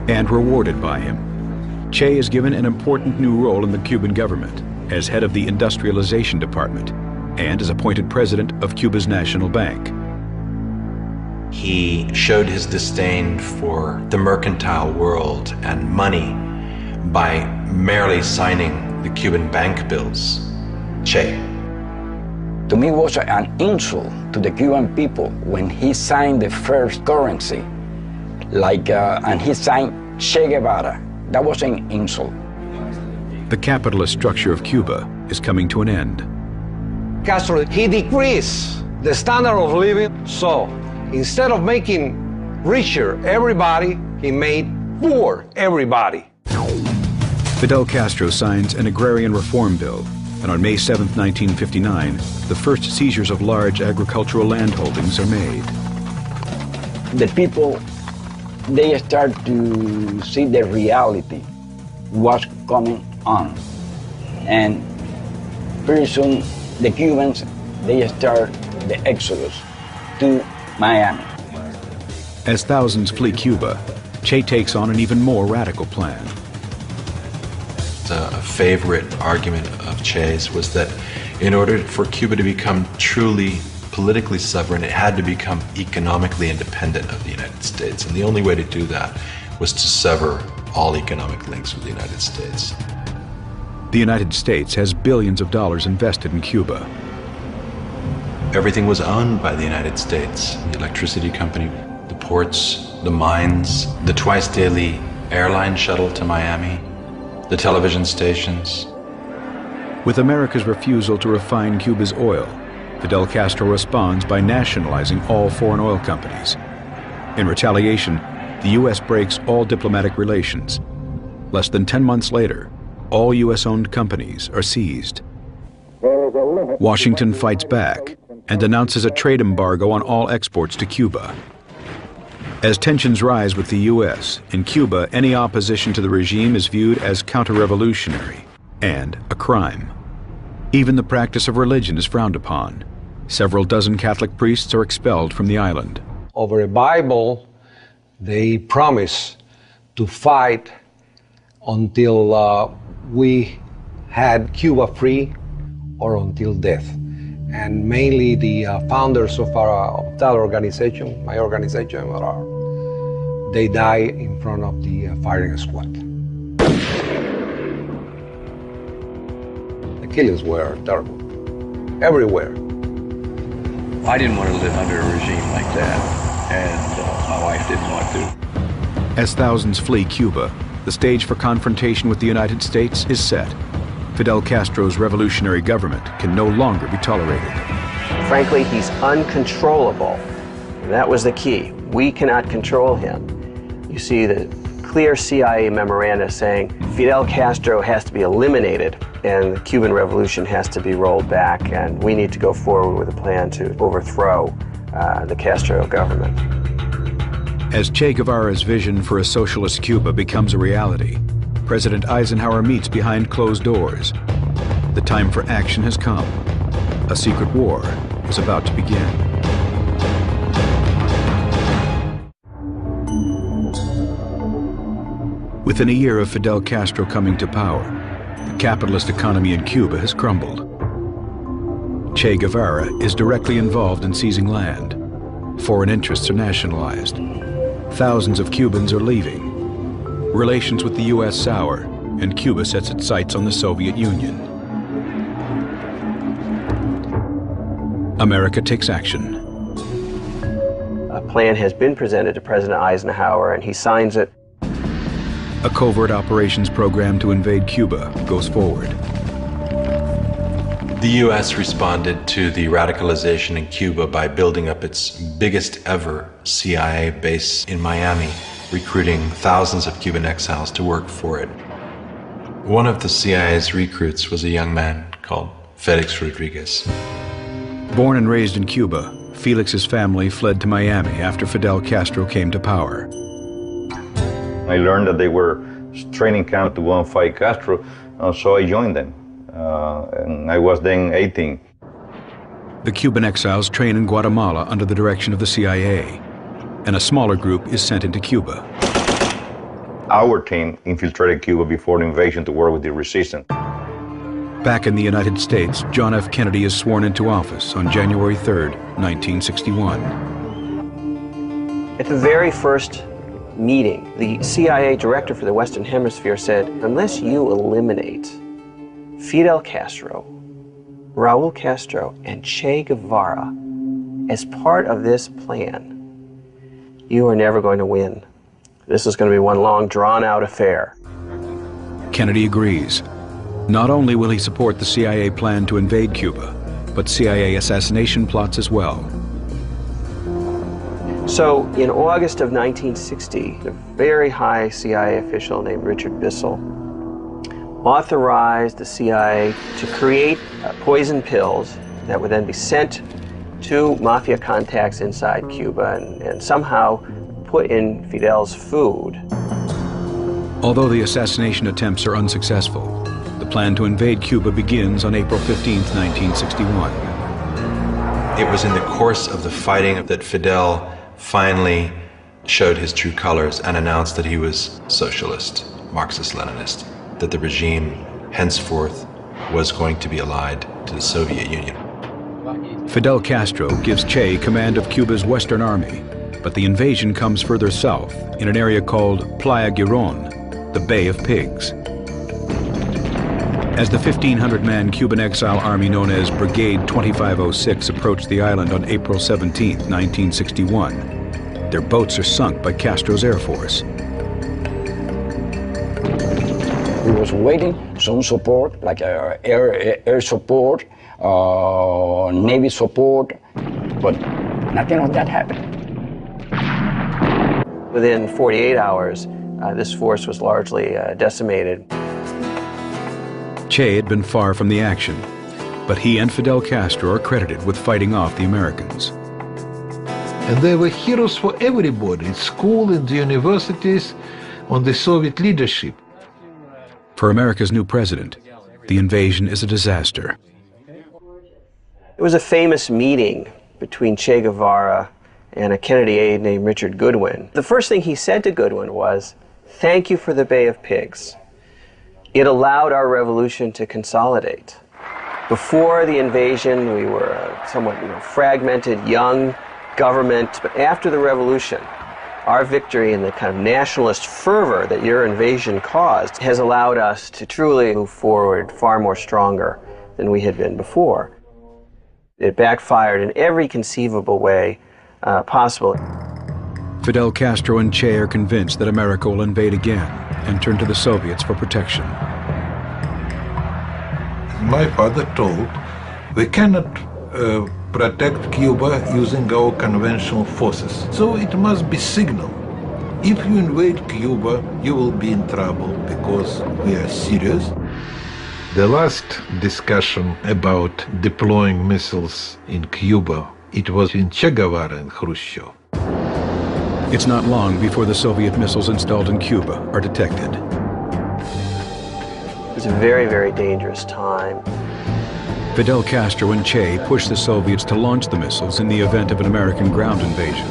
And rewarded by him. Che is given an important new role in the Cuban government as head of the Industrialization Department and is appointed president of Cuba's National Bank. He showed his disdain for the mercantile world and money by merely signing the Cuban bank bills. Che. To me, it was an insult to the Cuban people when he signed the first currency, and he signed Che Guevara. That was an insult. The capitalist structure of Cuba is coming to an end. Castro, he decreased the standard of living, so instead of making richer everybody, he made poor everybody. Fidel Castro signs an agrarian reform bill, and on May 7, 1959, the first seizures of large agricultural land holdings are made. The people, they start to see the reality, what's coming on. And pretty soon, the Cubans, they start the exodus to Miami. As thousands flee Cuba, Che takes on an even more radical plan. A favorite argument of Che's was that in order for Cuba to become truly politically sovereign, it had to become economically independent of the United States. And the only way to do that was to sever all economic links with the United States. The United States has billions of dollars invested in Cuba. Everything was owned by the United States. The electricity company, the ports, the mines, the twice-daily airline shuttle to Miami, the television stations. With America's refusal to refine Cuba's oil, Fidel Castro responds by nationalizing all foreign oil companies. In retaliation, the U.S. breaks all diplomatic relations. Less than 10 months later, all U.S.-owned companies are seized. Washington fights back and announces a trade embargo on all exports to Cuba. As tensions rise with the U.S., in Cuba, any opposition to the regime is viewed as counter-revolutionary and a crime. Even the practice of religion is frowned upon. Several dozen Catholic priests are expelled from the island. Over a Bible, they promise to fight until we had Cuba free or until death. And mainly the founders of that organization, my organization, they die in front of the firing squad. The killings were terrible, everywhere. I didn't want to live under a regime like that, and my wife didn't want to. As thousands flee Cuba, the stage for confrontation with the United States is set. Fidel Castro's revolutionary government can no longer be tolerated. Frankly, he's uncontrollable. That was the key. We cannot control him. You see the clear CIA memoranda saying Fidel Castro has to be eliminated and the Cuban Revolution has to be rolled back, and we need to go forward with a plan to overthrow the Castro government. As Che Guevara's vision for a socialist Cuba becomes a reality, President Eisenhower meets behind closed doors. The time for action has come. A secret war is about to begin. Within a year of Fidel Castro coming to power, the capitalist economy in Cuba has crumbled. Che Guevara is directly involved in seizing land. Foreign interests are nationalized. Thousands of Cubans are leaving. Relations with the U.S. sour, and Cuba sets its sights on the Soviet Union. America takes action. A plan has been presented to President Eisenhower, and he signs it. A covert operations program to invade Cuba goes forward. The U.S. responded to the radicalization in Cuba by building up its biggest ever CIA base in Miami, recruiting thousands of Cuban exiles to work for it. One of the CIA's recruits was a young man called Felix Rodriguez. Born and raised in Cuba, Felix's family fled to Miami after Fidel Castro came to power. I learned that they were training camp to go and fight Castro, so I joined them. And I was then 18. The Cuban exiles train in Guatemala under the direction of the CIA, and a smaller group is sent into Cuba. Our team infiltrated Cuba before the invasion to work with the resistance. Back in the United States, John F. Kennedy is sworn into office on January 3rd, 1961. At the very first meeting, the CIA director for the Western Hemisphere said, unless you eliminate Fidel Castro, Raul Castro, and Che Guevara as part of this plan, you are never going to win. This is going to be one long, drawn-out affair. Kennedy agrees. Not only will he support the CIA plan to invade Cuba, but CIA assassination plots as well. So, in August of 1960, a very high CIA official named Richard Bissell authorized the CIA to create poison pills that would then be sent to mafia contacts inside Cuba and somehow put in Fidel's food. Although the assassination attempts are unsuccessful, the plan to invade Cuba begins on April 15, 1961. It was in the course of the fighting that Fidel finally showed his true colors and announced that he was socialist, Marxist-Leninist, that the regime henceforth was going to be allied to the Soviet Union. Fidel Castro gives Che command of Cuba's Western Army, but the invasion comes further south in an area called Playa Girón, the Bay of Pigs. As the 1,500-man Cuban exile army known as Brigade 2506 approached the island on April 17, 1961, their boats are sunk by Castro's Air Force. We was waiting some support, like air support, Navy support, but nothing of that happened. Within 48 hours, this force was largely decimated. Che had been far from the action, but he and Fidel Castro are credited with fighting off the Americans. And they were heroes for everybody, at school, in the universities, on the Soviet leadership. For America's new president, the invasion is a disaster. It was a famous meeting between Che Guevara and a Kennedy aide named Richard Goodwin. The first thing he said to Goodwin was, "Thank you for the Bay of Pigs. It allowed our revolution to consolidate." Before the invasion, we were a somewhat fragmented, young government, but after the revolution, our victory and the kind of nationalist fervor that your invasion caused has allowed us to truly move forward far more stronger than we had been before. It backfired in every conceivable way possible. Fidel Castro and Che are convinced that America will invade again and turn to the Soviets for protection. My father told, we cannot protect Cuba using our conventional forces. So it must be signal. If you invade Cuba, you will be in trouble because we are serious. The last discussion about deploying missiles in Cuba, it was in Che Guevara and Khrushchev. It's not long before the Soviet missiles installed in Cuba are detected. It was a very, very dangerous time. Fidel Castro and Che pushed the Soviets to launch the missiles in the event of an American ground invasion.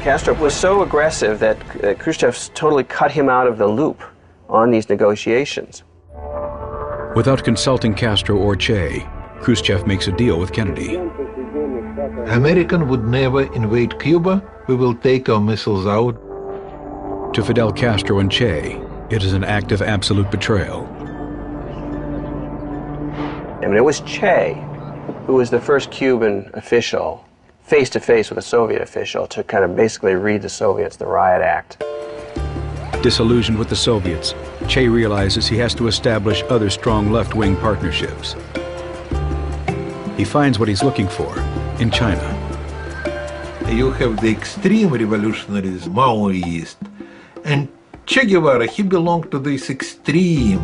Castro was so aggressive that Khrushchev totally cut him out of the loop on these negotiations. Without consulting Castro or Che, Khrushchev makes a deal with Kennedy. American would never invade Cuba. We will take our missiles out. To Fidel Castro and Che, it is an act of absolute betrayal. I mean, it was Che who was the first Cuban official, face-to-face with a Soviet official, to kind of basically read the Soviets the Riot Act. Disillusioned with the Soviets, Che realizes he has to establish other strong left-wing partnerships. He finds what he's looking for in China. You have the extreme revolutionaries, Maoist, and Che Guevara, he belonged to this extreme.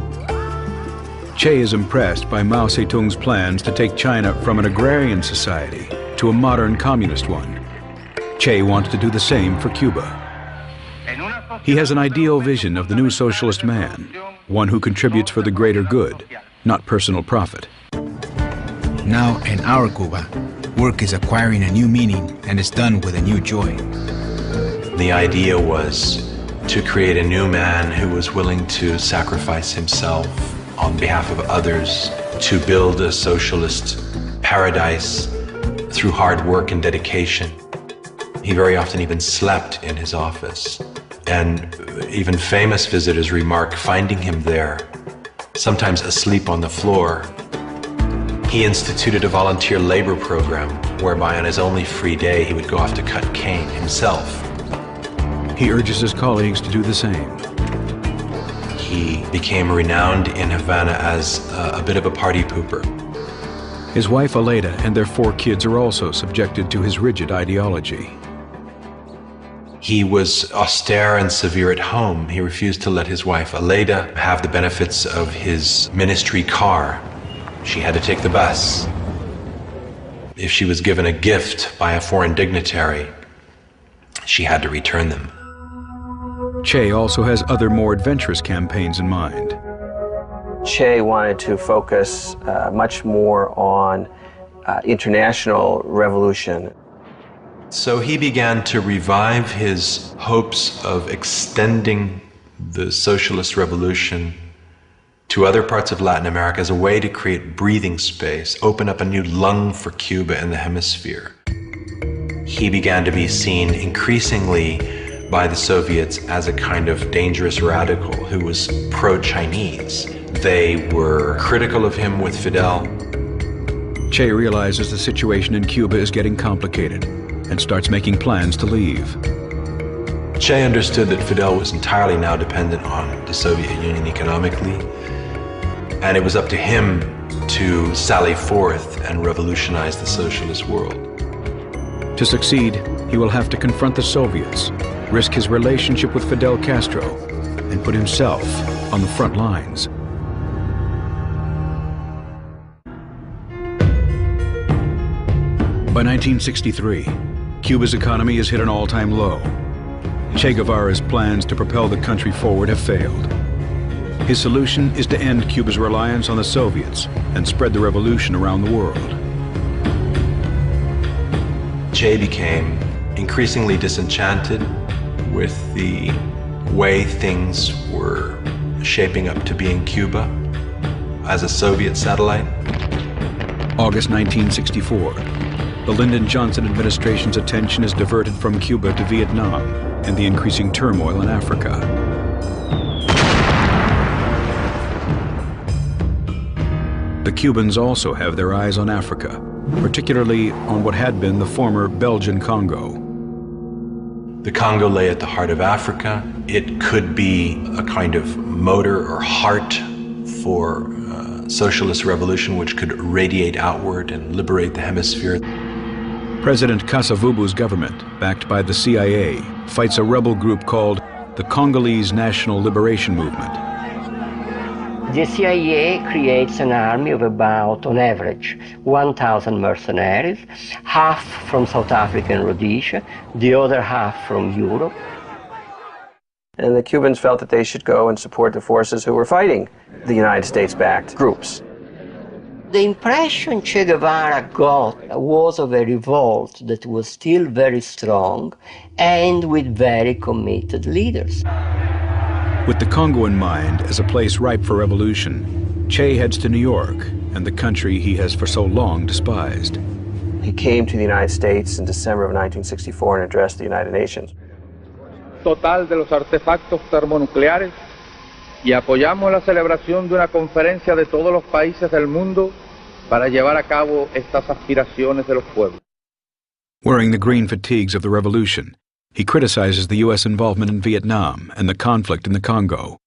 Che is impressed by Mao Zedong's plans to take China from an agrarian society to a modern communist one. Che wants to do the same for Cuba. He has an ideal vision of the new socialist man, one who contributes for the greater good, not personal profit. Now, in our Cuba, work is acquiring a new meaning and is done with a new joy. The idea was to create a new man who was willing to sacrifice himself on behalf of others, to build a socialist paradise through hard work and dedication. He very often even slept in his office. And even famous visitors remark finding him there, sometimes asleep on the floor. He instituted a volunteer labor program whereby on his only free day he would go off to cut cane himself. He urges his colleagues to do the same. He became renowned in Havana as a bit of a party pooper. His wife Aleida and their 4 kids are also subjected to his rigid ideology. He was austere and severe at home. He refused to let his wife Aleida have the benefits of his ministry car. She had to take the bus. If she was given a gift by a foreign dignitary, she had to return them. Che also has other more adventurous campaigns in mind. Che wanted to focus much more on international revolution. So he began to revive his hopes of extending the socialist revolution to other parts of Latin America as a way to create breathing space, open up a new lung for Cuba in the hemisphere. He began to be seen increasingly by the Soviets as a kind of dangerous radical who was pro-Chinese. They were critical of him with Fidel. Che realizes the situation in Cuba is getting complicated and starts making plans to leave. Che understood that Fidel was entirely now dependent on the Soviet Union economically, and it was up to him to sally forth and revolutionize the socialist world. To succeed, he will have to confront the Soviets, risk his relationship with Fidel Castro, and put himself on the front lines. By 1963, Cuba's economy has hit an all-time low. Che Guevara's plans to propel the country forward have failed. His solution is to end Cuba's reliance on the Soviets and spread the revolution around the world. Che became increasingly disenchanted with the way things were shaping up to be in Cuba as a Soviet satellite. August 1964. The Lyndon Johnson administration's attention is diverted from Cuba to Vietnam and the increasing turmoil in Africa. The Cubans also have their eyes on Africa, particularly on what had been the former Belgian Congo. The Congo lay at the heart of Africa. It could be a kind of motor or heart for socialist revolution which could radiate outward and liberate the hemisphere. President Kasavubu's government, backed by the CIA, fights a rebel group called the Congolese National Liberation Movement. The CIA creates an army of about, on average, 1,000 mercenaries, half from South Africa and Rhodesia, the other half from Europe. And the Cubans felt that they should go and support the forces who were fighting the United States-backed groups. The impression Che Guevara got was of a revolt that was still very strong and with very committed leaders. With the Congo in mind as a place ripe for revolution, Che heads to New York and the country he has for so long despised. He came to the United States in December of 1964 and addressed the United Nations. Total de los artefactos termonucleares y apoyamos la celebración de una conferencia de todos los países del mundo para llevar a cabo estas aspiraciones de los pueblos. Wearing the green fatigues of the revolution, he criticizes the U.S. involvement in Vietnam and the conflict in the Congo.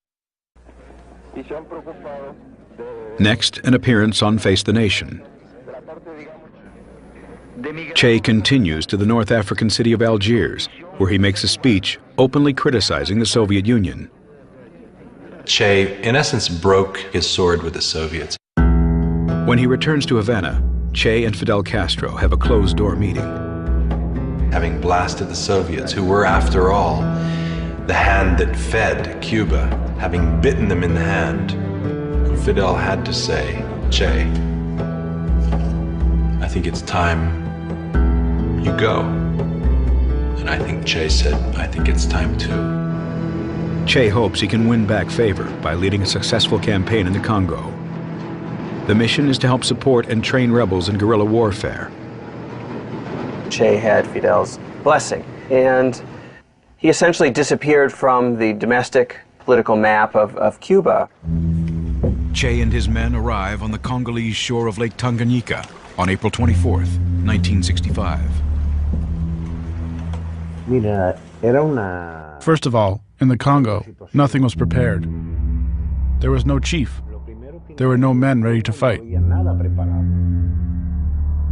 Next, an appearance on Face the Nation. Che continues to the North African city of Algiers, where he makes a speech openly criticizing the Soviet Union. Che, in essence, broke his sword with the Soviets. When he returns to Havana, Che and Fidel Castro have a closed-door meeting. Having blasted the Soviets, who were, after all, the hand that fed Cuba, having bitten them in the hand, Fidel had to say, Che, I think it's time you go. And I think Che said, I think it's time too. Che hopes he can win back favor by leading a successful campaign in the Congo. The mission is to help support and train rebels in guerrilla warfare. Che had Fidel's blessing, and he essentially disappeared from the domestic political map of Cuba. Che and his men arrive on the Congolese shore of Lake Tanganyika on April 24th, 1965. First of all, in the Congo, nothing was prepared. There was no chief. There were no men ready to fight.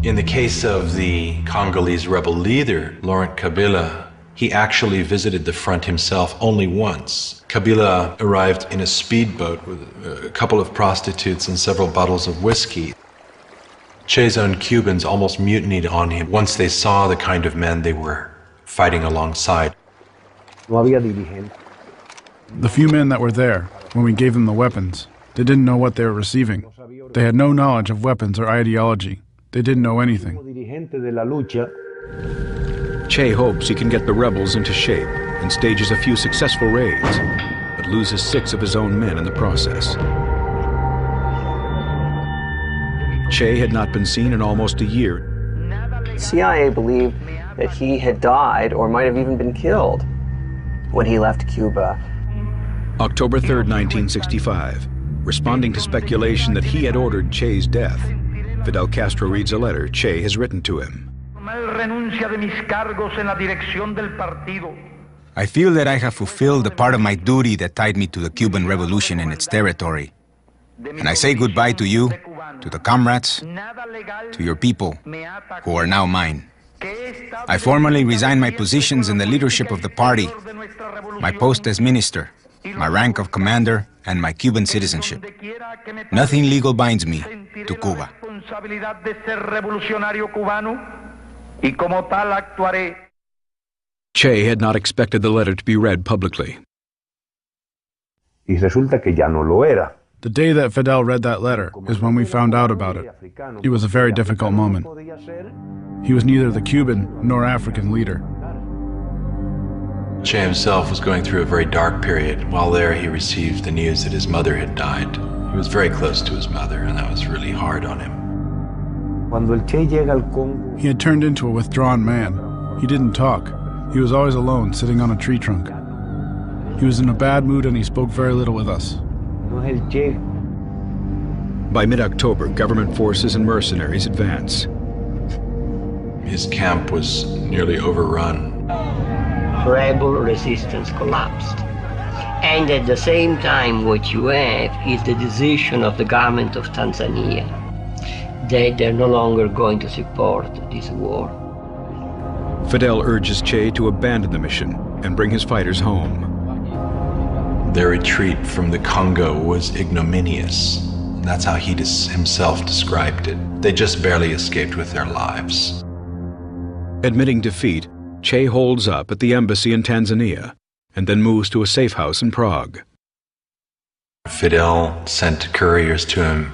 In the case of the Congolese rebel leader, Laurent Kabila, he actually visited the front himself only once. Kabila arrived in a speedboat with a couple of prostitutes and several bottles of whiskey. Che's own Cubans almost mutinied on him once they saw the kind of men they were fighting alongside. The few men that were there, when we gave them the weapons, they didn't know what they were receiving. They had no knowledge of weapons or ideology. They didn't know anything. Che hopes he can get the rebels into shape and stages a few successful raids. But loses 6 of his own men in the process. Che had not been seen in almost a year. CIA believed that he had died or might have even been killed when he left Cuba. October 3, 1965. Responding to speculation that he had ordered Che's death, Fidel Castro reads a letter Che has written to him. I feel that I have fulfilled the part of my duty that tied me to the Cuban Revolution and its territory. And I say goodbye to you, to the comrades, to your people, who are now mine. I formally resign my positions in the leadership of the party, my post as minister, my rank of commander, and my Cuban citizenship. Nothing legal binds me to Cuba. Che had not expected the letter to be read publicly. Y resulta que ya no lo era. The day that Fidel read that letter is when we found out about it. It was a very difficult moment. He was neither the Cuban nor African leader. Che himself was going through a very dark period. While there, he received the news that his mother had died. He was very close to his mother, and that was really hard on him. He had turned into a withdrawn man. He didn't talk. He was always alone, sitting on a tree trunk. He was in a bad mood and he spoke very little with us. By mid-October, government forces and mercenaries advance. His camp was nearly overrun. Rebel resistance collapsed. And at the same time, what you have is the decision of the government of Tanzania that they're no longer going to support this war. Fidel urges Che to abandon the mission and bring his fighters home. Their retreat from the Congo was ignominious. That's how he himself described it. They just barely escaped with their lives. Admitting defeat, Che holds up at the embassy in Tanzania and then moves to a safe house in Prague. Fidel sent couriers to him,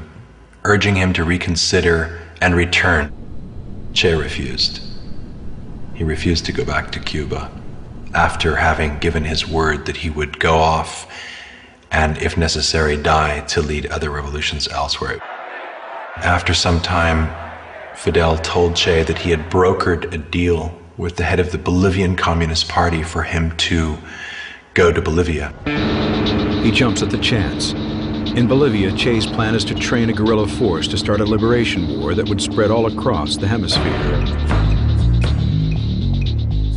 urging him to reconsider and return. Che refused. He refused to go back to Cuba after having given his word that he would go off and, if necessary, die to lead other revolutions elsewhere. After some time, Fidel told Che that he had brokered a deal with the head of the Bolivian Communist Party for him to go to Bolivia. He jumps at the chance. In Bolivia, Che's plan is to train a guerrilla force to start a liberation war that would spread all across the hemisphere.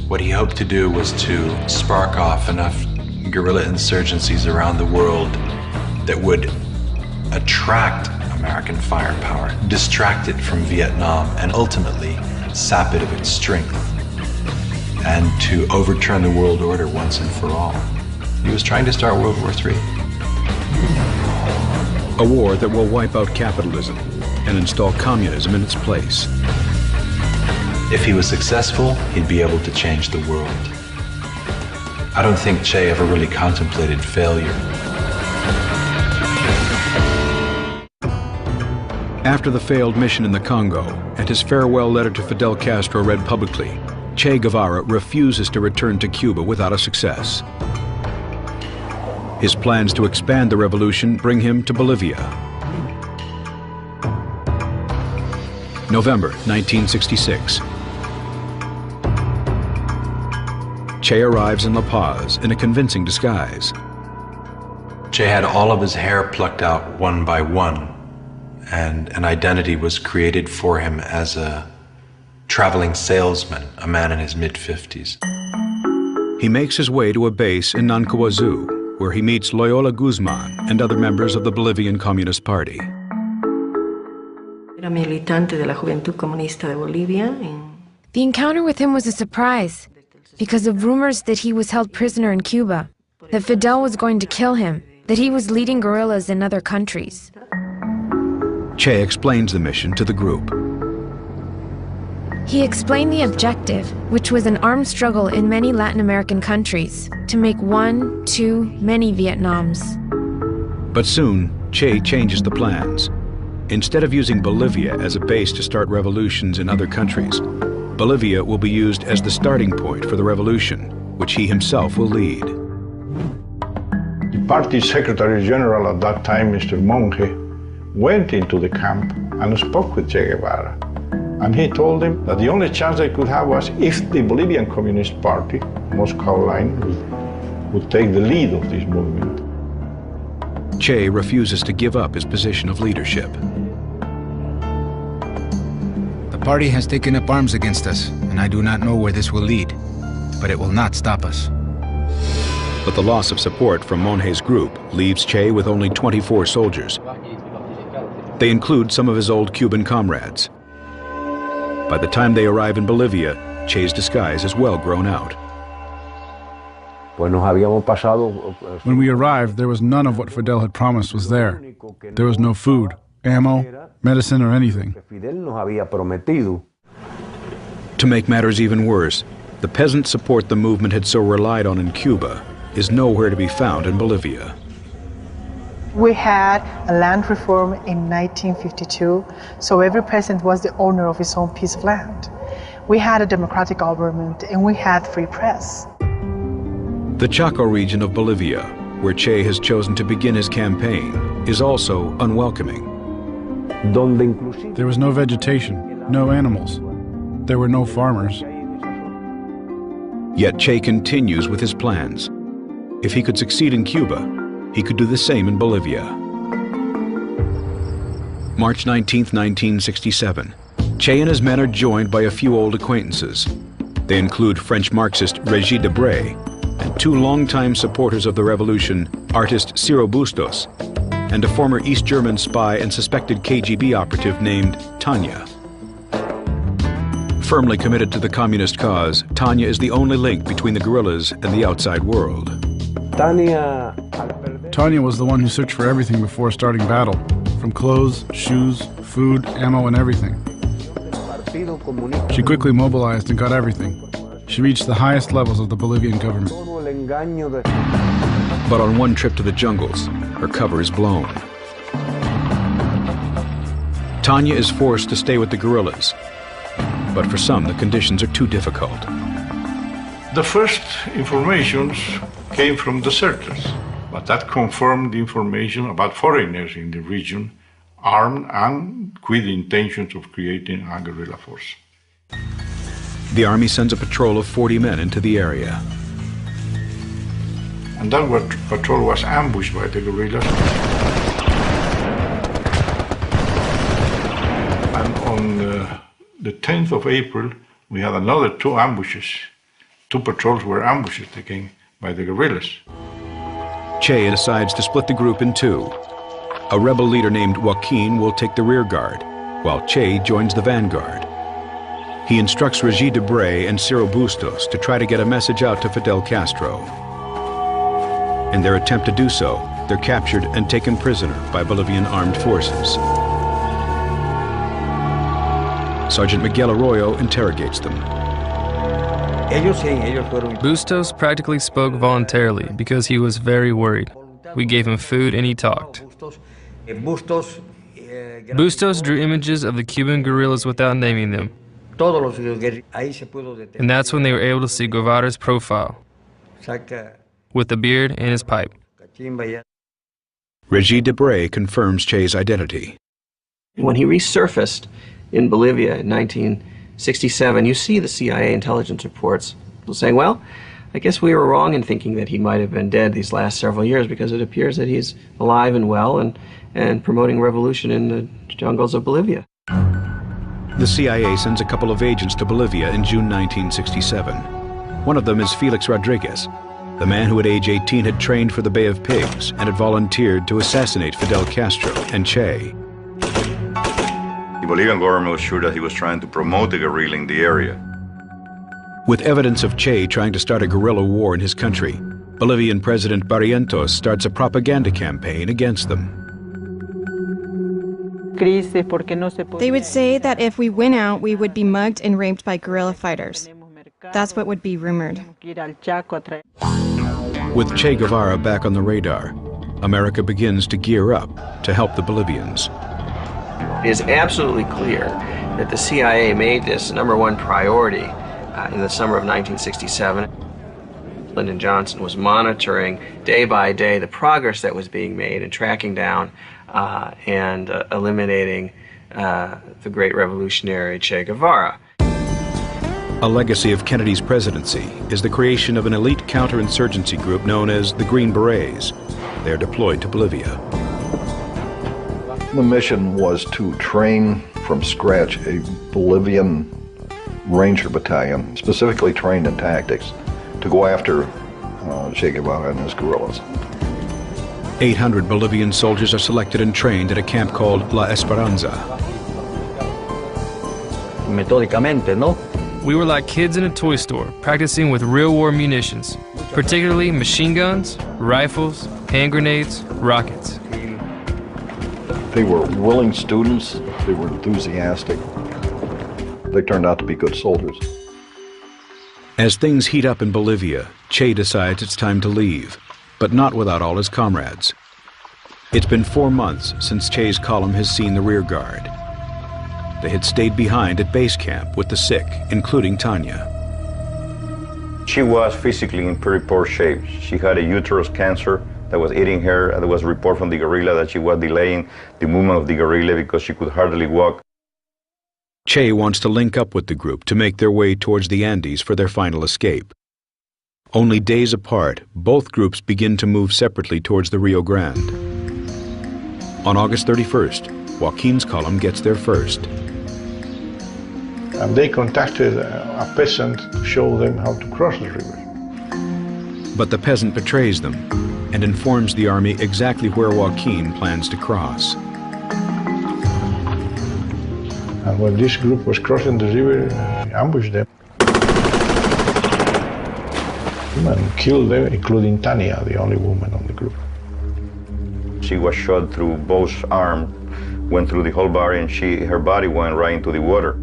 What he hoped to do was to spark off enough guerrilla insurgencies around the world that would attract American firepower, distract it from Vietnam, and ultimately sap it of its strength, and to overturn the world order once and for all. He was trying to start World War III. A war that will wipe out capitalism and install communism in its place. If he was successful, he'd be able to change the world. I don't think Che ever really contemplated failure. After the failed mission in the Congo and his farewell letter to Fidel Castro read publicly, Che Guevara refuses to return to Cuba without a success. His plans to expand the revolution bring him to Bolivia. November 1966. Che arrives in La Paz in a convincing disguise. Che had all of his hair plucked out one by one, and an identity was created for him as a traveling salesman, a man in his mid-50s. He makes his way to a base in Nancuazú, where he meets Loyola Guzman and other members of the Bolivian Communist Party. The encounter with him was a surprise because of rumors that he was held prisoner in Cuba, that Fidel was going to kill him, that he was leading guerrillas in other countries. Che explains the mission to the group. He explained the objective, which was an armed struggle in many Latin American countries, to make one, two, many Vietnams. But soon, Che changes the plans. Instead of using Bolivia as a base to start revolutions in other countries, Bolivia will be used as the starting point for the revolution, which he himself will lead. party secretary general at that time, Mr. Monge, went into the camp and spoke with Che Guevara. And he told him that the only chance they could have was if the Bolivian Communist Party, Moscow line, would take the lead of this movement. Che refuses to give up his position of leadership. The party has taken up arms against us, and I do not know where this will lead, but it will not stop us. But the loss of support from Monge's group leaves Che with only 24 soldiers. They include some of his old Cuban comrades. By the time they arrive in Bolivia, Che's disguise is well grown out. When we arrived, there was none of what Fidel had promised was there. There was no food, ammo, medicine, or anything. To make matters even worse, the peasant support the movement had so relied on in Cuba is nowhere to be found in Bolivia. We had a land reform in 1952, so every peasant was the owner of his own piece of land. We had a democratic government and we had free press. The Chaco region of Bolivia, where Che has chosen to begin his campaign, is also unwelcoming. There was no vegetation, no animals. There were no farmers. Yet Che continues with his plans. If he could succeed in Cuba, he could do the same in Bolivia. March 19, 1967. Che and his men are joined by a few old acquaintances. They include French Marxist Régis Debray and two longtime supporters of the revolution, artist Ciro Bustos, and a former East German spy and suspected KGB operative named Tanya. Firmly committed to the communist cause, Tanya is the only link between the guerrillas and the outside world. Tanya was the one who searched for everything before starting battle, from clothes, shoes, food, ammo, and everything. She quickly mobilized and got everything. She reached the highest levels of the Bolivian government. But on one trip to the jungles, her cover is blown. Tanya is forced to stay with the guerrillas, but for some, the conditions are too difficult. The first informations came from deserters, but that confirmed the information about foreigners in the region, armed and with the intentions of creating a guerrilla force. The army sends a patrol of 40 men into the area. And that patrol was ambushed by the guerrillas. And on the 10th of April, we had another two ambushes. Two patrols were ambushed again by the guerrillas. Che decides to split the group in two. A rebel leader named Joaquin will take the rear guard, while Che joins the vanguard. He instructs Régis Debray and Ciro Bustos to try to get a message out to Fidel Castro. In their attempt to do so, they're captured and taken prisoner by Bolivian armed forces. Sergeant Miguel Arroyo interrogates them. Bustos practically spoke voluntarily because he was very worried. We gave him food and he talked. Bustos drew images of the Cuban guerrillas without naming them. And that's when they were able to see Guevara's profile, with the beard and his pipe. Régis Debray confirms Che's identity. When he resurfaced in Bolivia in 1967, you see the CIA intelligence reports saying, well, I guess we were wrong in thinking that he might have been dead these last several years, because it appears that he's alive and well and promoting revolution in the jungles of Bolivia. The CIA sends a couple of agents to Bolivia in June 1967. One of them is Felix Rodriguez, the man who at age 18 had trained for the Bay of Pigs and had volunteered to assassinate Fidel Castro and Che. The Bolivian government was sure that he was trying to promote the guerrilla in the area. With evidence of Che trying to start a guerrilla war in his country, Bolivian President Barrientos starts a propaganda campaign against them. They would say that if we went out, we would be mugged and raped by guerrilla fighters. That's what would be rumored. With Che Guevara back on the radar, America begins to gear up to help the Bolivians. It is absolutely clear that the CIA made this #1 priority in the summer of 1967. Lyndon Johnson was monitoring day by day the progress that was being made in tracking down and eliminating the great revolutionary Che Guevara. A legacy of Kennedy's presidency is the creation of an elite counterinsurgency group known as the Green Berets. They are deployed to Bolivia. The mission was to train from scratch a Bolivian Ranger battalion, specifically trained in tactics, to go after Che Guevara and his guerrillas. 800 Bolivian soldiers are selected and trained at a camp called La Esperanza. Metódicamente, ¿no? We were like kids in a toy store, practicing with real war munitions, particularly machine guns, rifles, hand grenades, rockets. They were willing students, they were enthusiastic. They turned out to be good soldiers. As things heat up in Bolivia, Che decides it's time to leave, but not without all his comrades. It's been 4 months since Che's column has seen the rear guard. They had stayed behind at base camp with the sick, including Tanya. She was physically in pretty poor shape. She had a uterus cancer that was eating her, and there was a report from the guerrilla that she was delaying the movement of the guerrilla because she could hardly walk. Che wants to link up with the group to make their way towards the Andes for their final escape. Only days apart, both groups begin to move separately towards the Rio Grande. On August 31st, Joaquin's column gets there first. And they contacted a peasant to show them how to cross the river. But the peasant betrays them and informs the army exactly where Joaquin plans to cross. And when this group was crossing the river, we ambushed them and killed them, including Tanya, the only woman on the group. She was shot through both arms, went through the whole body, and her body went right into the water.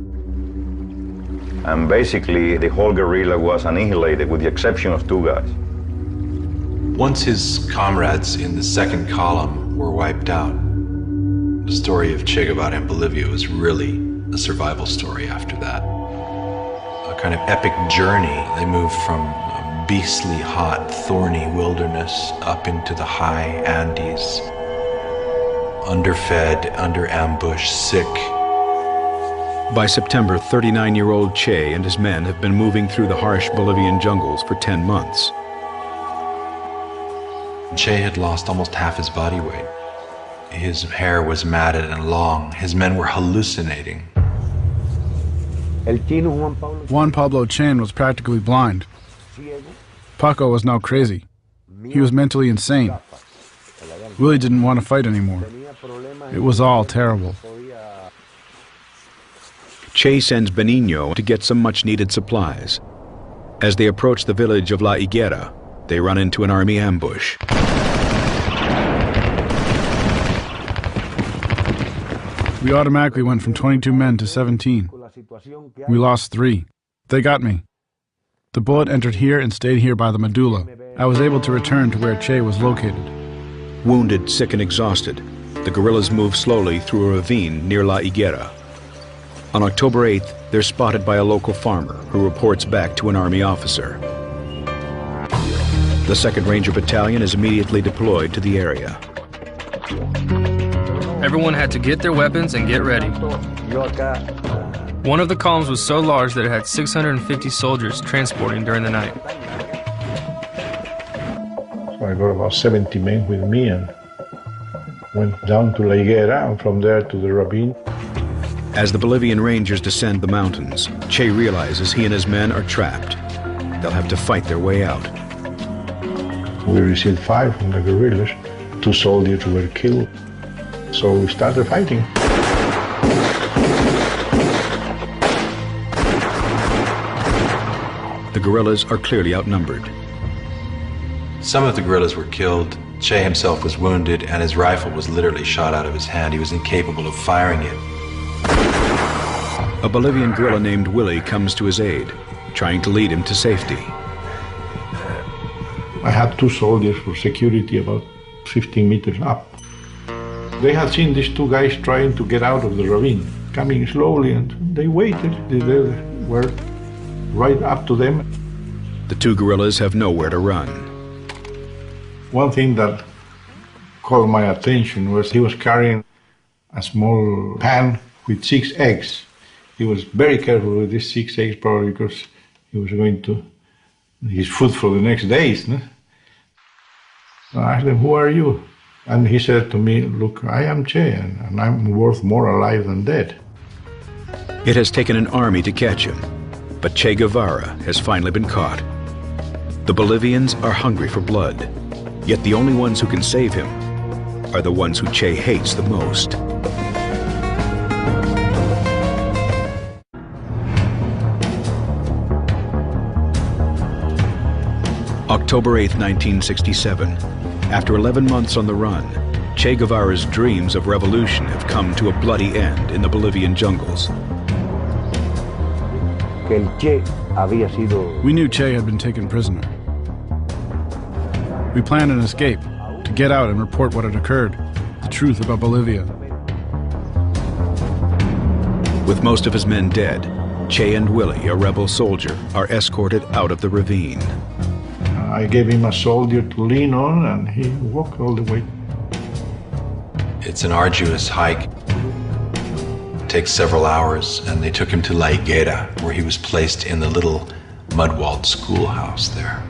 And basically, the whole guerrilla was annihilated with the exception of 2 guys. Once his comrades in the second column were wiped out, the story of Che Guevara in Bolivia was really a survival story after that. A kind of epic journey. They moved from a beastly hot, thorny wilderness up into the high Andes, underfed, under ambush, sick. By September, 39-year-old Che and his men have been moving through the harsh Bolivian jungles for 10 months. Che had lost almost half his body weight. His hair was matted and long. His men were hallucinating. Juan Pablo Chen was practically blind. Paco was now crazy. He was mentally insane. Willie didn't want to fight anymore. It was all terrible. Che sends Benigno to get some much-needed supplies. As they approach the village of La Higuera, they run into an army ambush. We automatically went from 22 men to 17. We lost 3. They got me. The bullet entered here and stayed here by the medulla. I was able to return to where Che was located. Wounded, sick, and exhausted, the guerrillas move slowly through a ravine near La Higuera. On October 8th, they're spotted by a local farmer who reports back to an army officer. The 2nd Ranger Battalion is immediately deployed to the area. Everyone had to get their weapons and get ready. One of the columns was so large that it had 650 soldiers transporting during the night. So I got about 70 men with me and went down to La Higuera and from there to the ravine. As the Bolivian Rangers descend the mountains, Che realizes he and his men are trapped. They'll have to fight their way out. We received 5 from the guerrillas. 2 soldiers were killed. So we started fighting. The guerrillas are clearly outnumbered. Some of the guerrillas were killed. Che himself was wounded, and his rifle was literally shot out of his hand. He was incapable of firing it. A Bolivian guerrilla named Willie comes to his aid, trying to lead him to safety. I had 2 soldiers for security about 15 meters up. They had seen these 2 guys trying to get out of the ravine, coming slowly, and they waited. They were right up to them. The two guerrillas have nowhere to run. One thing that caught my attention was he was carrying a small pan with 6 eggs. He was very careful with these 6 eggs, probably because he was going to his food for the next days. No? So I asked him, "Who are you?" And he said to me, "Look, I am Che, and I'm worth more alive than dead." It has taken an army to catch him, but Che Guevara has finally been caught. The Bolivians are hungry for blood, yet the only ones who can save him are the ones who Che hates the most. October 8, 1967. After 11 months on the run, Che Guevara's dreams of revolution have come to a bloody end in the Bolivian jungles. We knew Che had been taken prisoner. We planned an escape, to get out and report what had occurred, the truth about Bolivia. With most of his men dead, Che and Willie, a rebel soldier, are escorted out of the ravine. I gave him a soldier to lean on, and he walked all the way. It's an arduous hike. It takes several hours, and they took him to La Higuera, where he was placed in the little mud-walled schoolhouse there.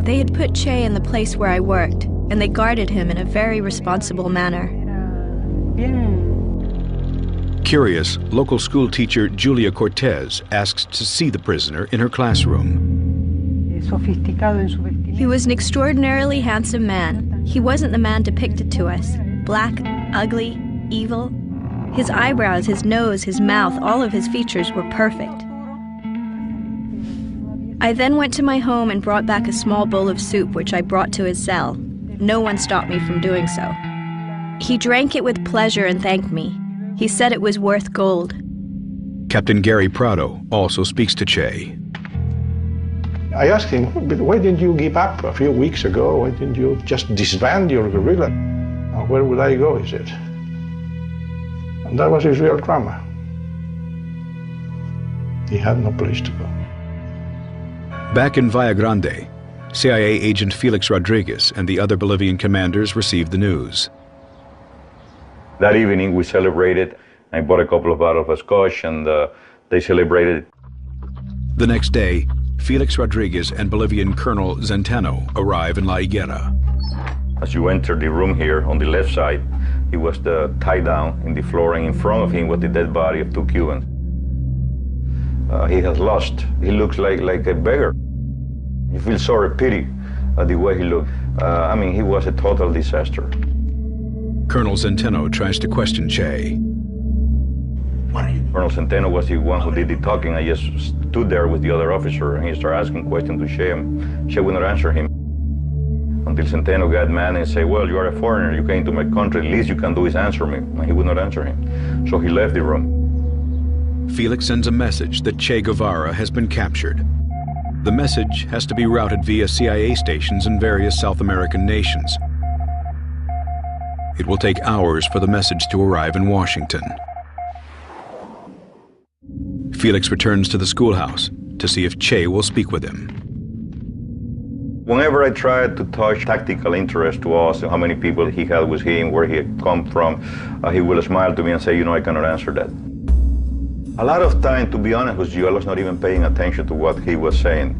They had put Che in the place where I worked, and they guarded him in a very responsible manner. Curious, local school teacher Julia Cortez asks to see the prisoner in her classroom. He was an extraordinarily handsome man. He wasn't the man depicted to us. Black, ugly, evil. His eyebrows, his nose, his mouth, all of his features were perfect. I then went to my home and brought back a small bowl of soup, which I brought to his cell. No one stopped me from doing so. He drank it with pleasure and thanked me. He said it was worth gold. Captain Gary Prado also speaks to Che. I asked him, "Why didn't you give up a few weeks ago? Why didn't you just disband your guerrilla?" "Where would I go?" he said. And that was his real drama. He had no place to go. Back in Valle Grande, CIA agent Felix Rodriguez and the other Bolivian commanders received the news. That evening we celebrated. I bought a couple of bottles of scotch, and they celebrated. The next day, Felix Rodriguez and Bolivian Colonel Zenteno arrive in La Higuera. As you enter the room here on the left side, he was tied down in the floor, and in front of him was the dead body of 2 Cubans. He has lost. He looks like a beggar. You feel sorry, pity at the way he looked. I mean, he was a total disaster. Colonel Zenteno tries to question Che. Colonel Centeno was the one who did the talking. I just stood there with the other officer, and he started asking questions to Che, and Che would not answer him. Until Centeno got mad and said, "Well, you are a foreigner, you came to my country, the least you can do is answer me." And he would not answer him. So he left the room. Felix sends a message that Che Guevara has been captured. The message has to be routed via CIA stations in various South American nations. It will take hours for the message to arrive in Washington. Felix returns to the schoolhouse to see if Che will speak with him. Whenever I tried to touch tactical interest to us, how many people he had with him, where he had come from, he will smile to me and say, "You know, I cannot answer that." A lot of time, to be honest with you, I was not even paying attention to what he was saying.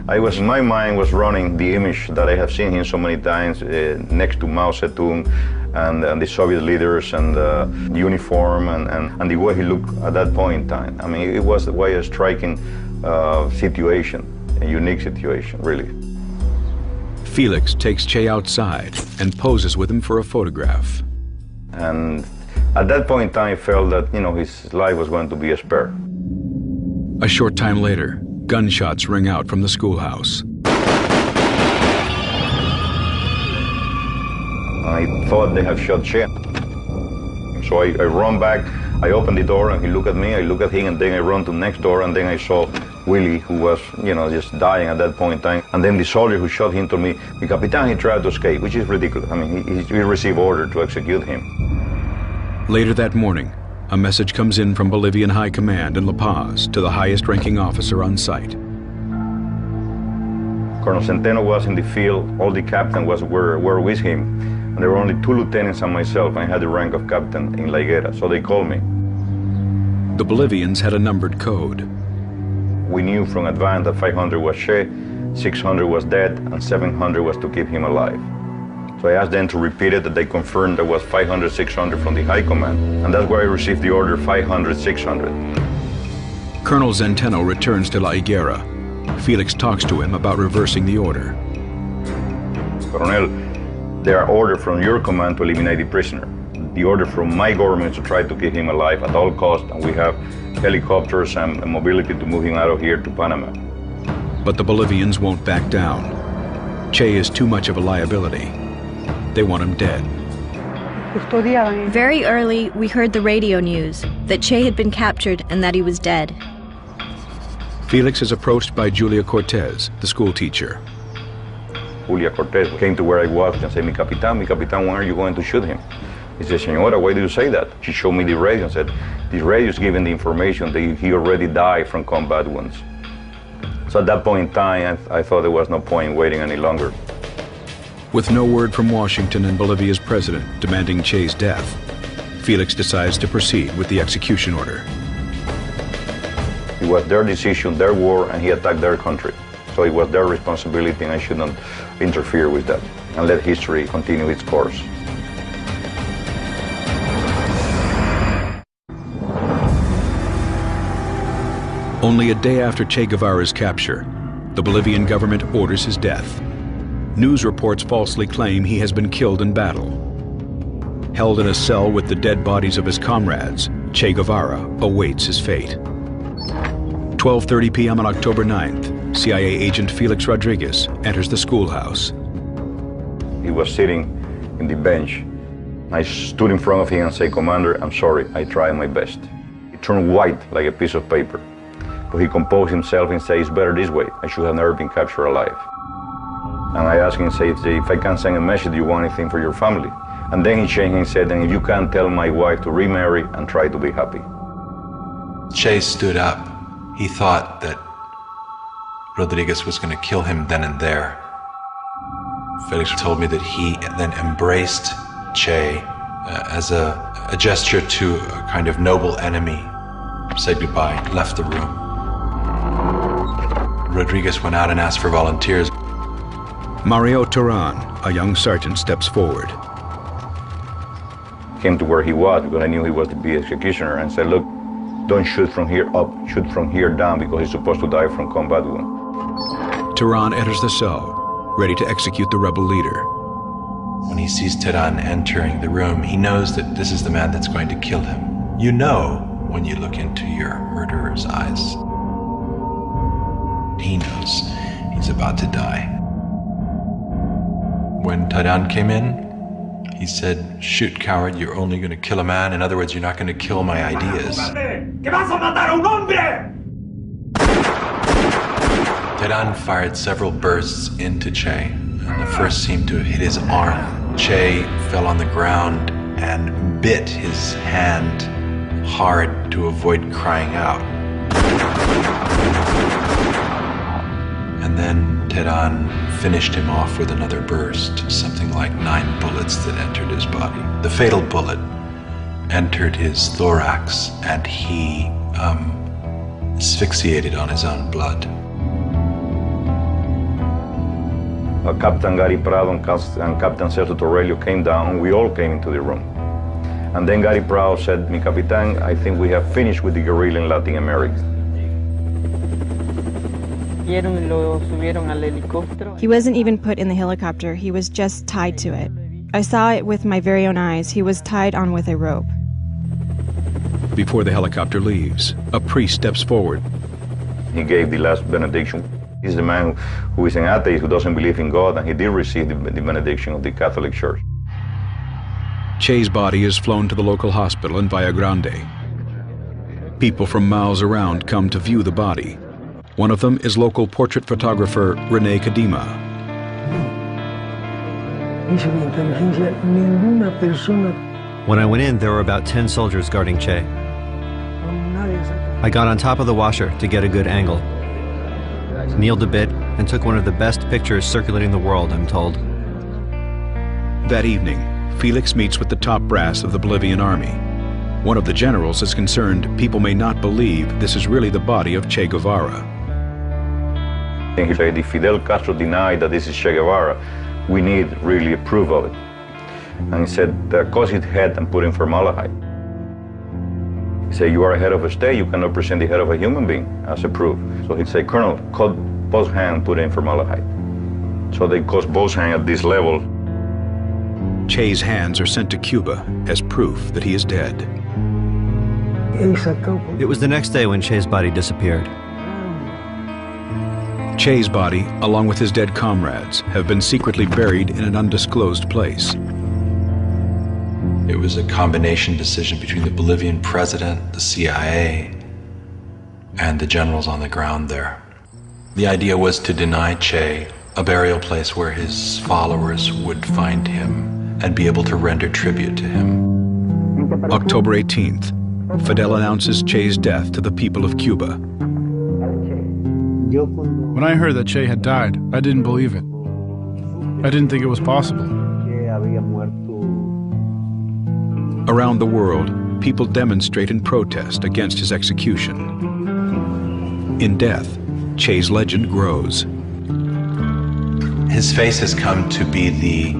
My mind was running the image that I have seen him so many times next to Mao Zedong and the Soviet leaders and the uniform and the way he looked at that point in time. I mean, it was quite a striking situation, a unique situation, really. Felix takes Che outside and poses with him for a photograph. And at that point in time, I felt that, you know, his life was going to be spared. A short time later, gunshots ring out from the schoolhouse. I thought they had shot Che. So I run back, I open the door, and he looked at me, I look at him, and then I run to the next door, and then I saw Willie, who was, you know, just dying at that point in time. And then the soldier who shot him told me, "The Capitan, he tried to escape," which is ridiculous. I mean, he received order to execute him. Later that morning, a message comes in from Bolivian High Command in La Paz to the highest-ranking officer on site. Colonel Centeno was in the field, all the captains were with him, and there were only 2 lieutenants and myself, and I had the rank of captain in La Higuera, so they called me. The Bolivians had a numbered code. We knew from advance that 500 was Che, 600 was dead, and 700 was to keep him alive. So I asked them to repeat it, that they confirmed there was 500, 600 from the High Command, and that's where I received the order 500, 600. Colonel Centeno returns to La Higuera. Felix talks to him about reversing the order. Colonel, there are orders from your command to eliminate the prisoner. The order from my government to try to keep him alive at all costs, and we have helicopters and mobility to move him out of here to Panama. But the Bolivians won't back down. Che is too much of a liability. They want him dead. Very early, we heard the radio news that Che had been captured and that he was dead. Felix is approached by Julia Cortez, the school teacher. Julia Cortez came to where I was and said, mi capitán, when are you going to shoot him? He said, Señora, why do you say that? She showed me the radio and said, the radio is giving the information that he already died from combat wounds. So at that point in time, I thought there was no point waiting any longer. With no word from Washington and Bolivia's president demanding Che's death, Felix decides to proceed with the execution order. It was their decision, their war, and he attacked their country. So it was their responsibility, and I should not interfere with that and let history continue its course. Only a day after Che Guevara's capture, the Bolivian government orders his death. News reports falsely claim he has been killed in battle. Held in a cell with the dead bodies of his comrades, Che Guevara awaits his fate. 12:30 p.m. on October 9th, CIA agent Felix Rodriguez enters the schoolhouse. He was sitting in the bench. I stood in front of him and said, Commander, I'm sorry, I tried my best. He turned white like a piece of paper. But he composed himself and said, it's better this way. I should have never been captured alive. And I asked him, if I can send a message, do you want anything for your family? And then he changed and said, and if you can, tell my wife to remarry and try to be happy. Che stood up. He thought that Rodriguez was going to kill him then and there. Felix told me that he then embraced Che as a gesture to a kind of noble enemy, said goodbye, left the room. Rodriguez went out and asked for volunteers. Mario Turan, a young sergeant, steps forward. Came to where he was because I knew he was to be executioner and said, look, don't shoot from here up, shoot from here down because he's supposed to die from combat wound. Turan enters the cell, ready to execute the rebel leader. When he sees Turan entering the room, he knows that this is the man that's going to kill him. You know when you look into your murderer's eyes. He knows he's about to die. When Turan came in, he said, shoot, coward, you're only going to kill a man. In other words, you're not going to kill my ideas. Turan fired several bursts into Che, and the first seemed to hit his arm. Che fell on the ground and bit his hand hard to avoid crying out. And then Turan finished him off with another burst, something like 9 bullets that entered his body. The fatal bullet entered his thorax, and he asphyxiated on his own blood. Captain Gary Prado and Captain Celso Torrelio came down, and we all came into the room. And then Gary Prado said, Mi Capitan, I think we have finished with the guerrilla in Latin America. He wasn't even put in the helicopter, he was just tied to it. I saw it with my very own eyes. He was tied on with a rope. Before the helicopter leaves, a priest steps forward. He gave the last benediction. He's the man who is an atheist, who doesn't believe in God, and he did receive the benediction of the Catholic Church. Che's body is flown to the local hospital in Valle Grande. People from miles around come to view the body. One of them is local portrait photographer Rene Kadima. Dice mi inteligencia, ninguna persona When I went in, there were about 10 soldiers guarding Che. I got on top of the washer to get a good angle, kneeled a bit, and took one of the best pictures circulating the world, I'm told. That evening, Felix meets with the top brass of the Bolivian army. One of the generals is concerned people may not believe this is really the body of Che Guevara. And he said, if Fidel Castro denied that this is Che Guevara, we need really a proof of it. And he said, cut his head and put in formaldehyde. He said, you are a head of a state, you cannot present the head of a human being as a proof. So he said, Colonel, cut both hands, put in formaldehyde. So they cut both hands at this level. Che's hands are sent to Cuba as proof that he is dead. It was the next day when Che's body disappeared. Che's body, along with his dead comrades, have been secretly buried in an undisclosed place. It was a combination decision between the Bolivian president, the CIA, and the generals on the ground there. The idea was to deny Che a burial place where his followers would find him and be able to render tribute to him. October 18th, Fidel announces Che's death to the people of Cuba. When I heard that Che had died, I didn't believe it. I didn't think it was possible. Around the world, people demonstrate in protest against his execution. In death, Che's legend grows. His face has come to be the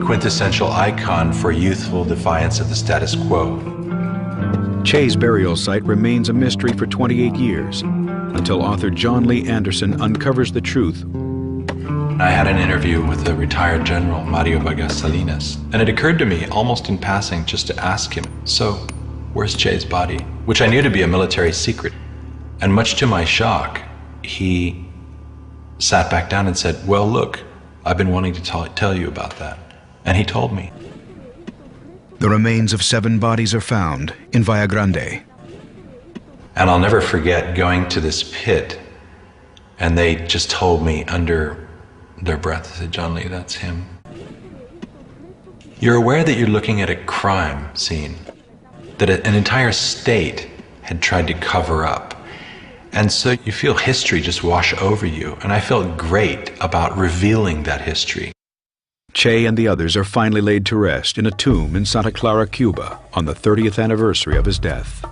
quintessential icon for youthful defiance of the status quo. Che's burial site remains a mystery for 28 years, until author John Lee Anderson uncovers the truth. I had an interview with the retired general, Mario Vargas Salinas, and it occurred to me, almost in passing, just to ask him, so, where's Che's body? Which I knew to be a military secret. And much to my shock, he sat back down and said, well, look, I've been wanting to tell you about that. And he told me. The remains of 7 bodies are found in Valle Grande. And I'll never forget going to this pit, and they just told me under their breath, they said, John Lee, that's him. You're aware that you're looking at a crime scene that an entire state had tried to cover up. And so you feel history just wash over you, and I felt great about revealing that history. Che and the others are finally laid to rest in a tomb in Santa Clara, Cuba, on the 30th anniversary of his death.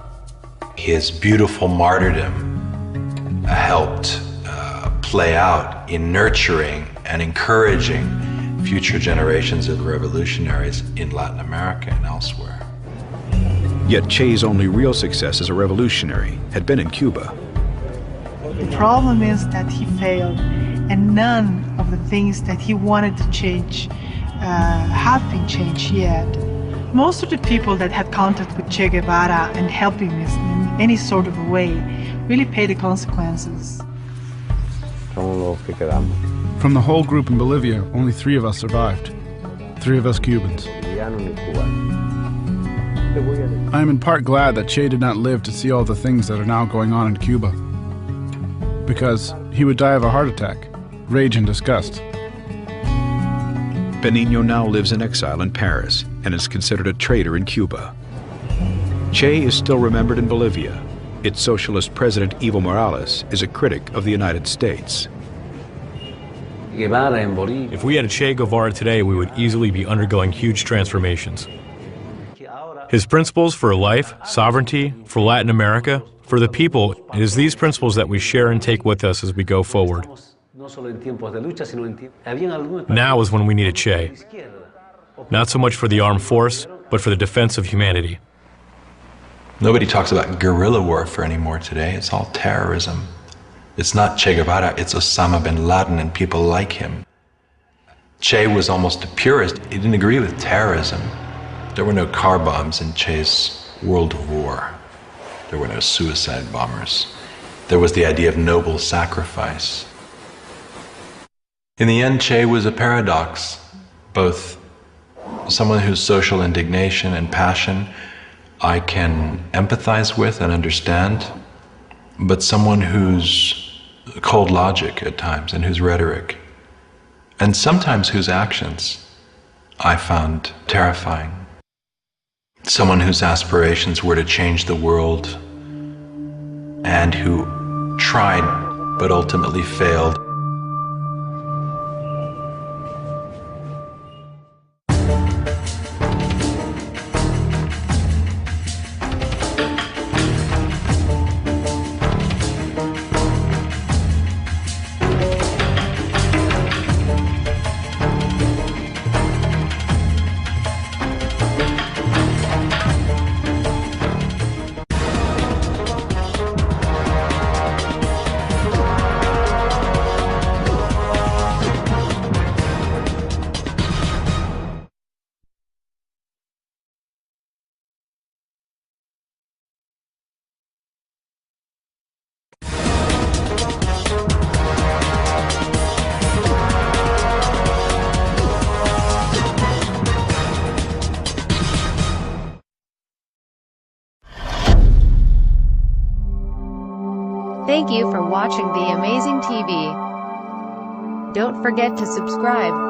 His beautiful martyrdom helped play out in nurturing and encouraging future generations of revolutionaries in Latin America and elsewhere. Yet Che's only real success as a revolutionary had been in Cuba. The problem is that he failed, and none of the things that he wanted to change have been changed yet. Most of the people that had contact with Che Guevara and helped him in any sort of a way really paid the consequences. From the whole group in Bolivia, only 3 of us survived. 3 of us Cubans. I am in part glad that Che did not live to see all the things that are now going on in Cuba. Because he would die of a heart attack, rage and disgust. Benigno now lives in exile in Paris and is considered a traitor in Cuba. Che is still remembered in Bolivia. Its socialist president, Evo Morales, is a critic of the United States. If we had a Che Guevara today, we would easily be undergoing huge transformations. His principles for life, sovereignty, for Latin America, for the people, it is these principles that we share and take with us as we go forward. Now is when we need a Che. Not so much for the armed force, but for the defense of humanity. Nobody talks about guerrilla warfare anymore today. It's all terrorism. It's not Che Guevara, it's Osama bin Laden and people like him. Che was almost a purist. He didn't agree with terrorism. There were no car bombs in Che's world of war. There were no suicide bombers. There was the idea of noble sacrifice. In the end, Che was a paradox, both someone whose social indignation and passion I can empathize with and understand, but someone whose cold logic at times and whose rhetoric, and sometimes whose actions, I found terrifying. someone whose aspirations were to change the world and who tried but ultimately failed. Thank you for watching The Amazing TV. Don't forget to subscribe.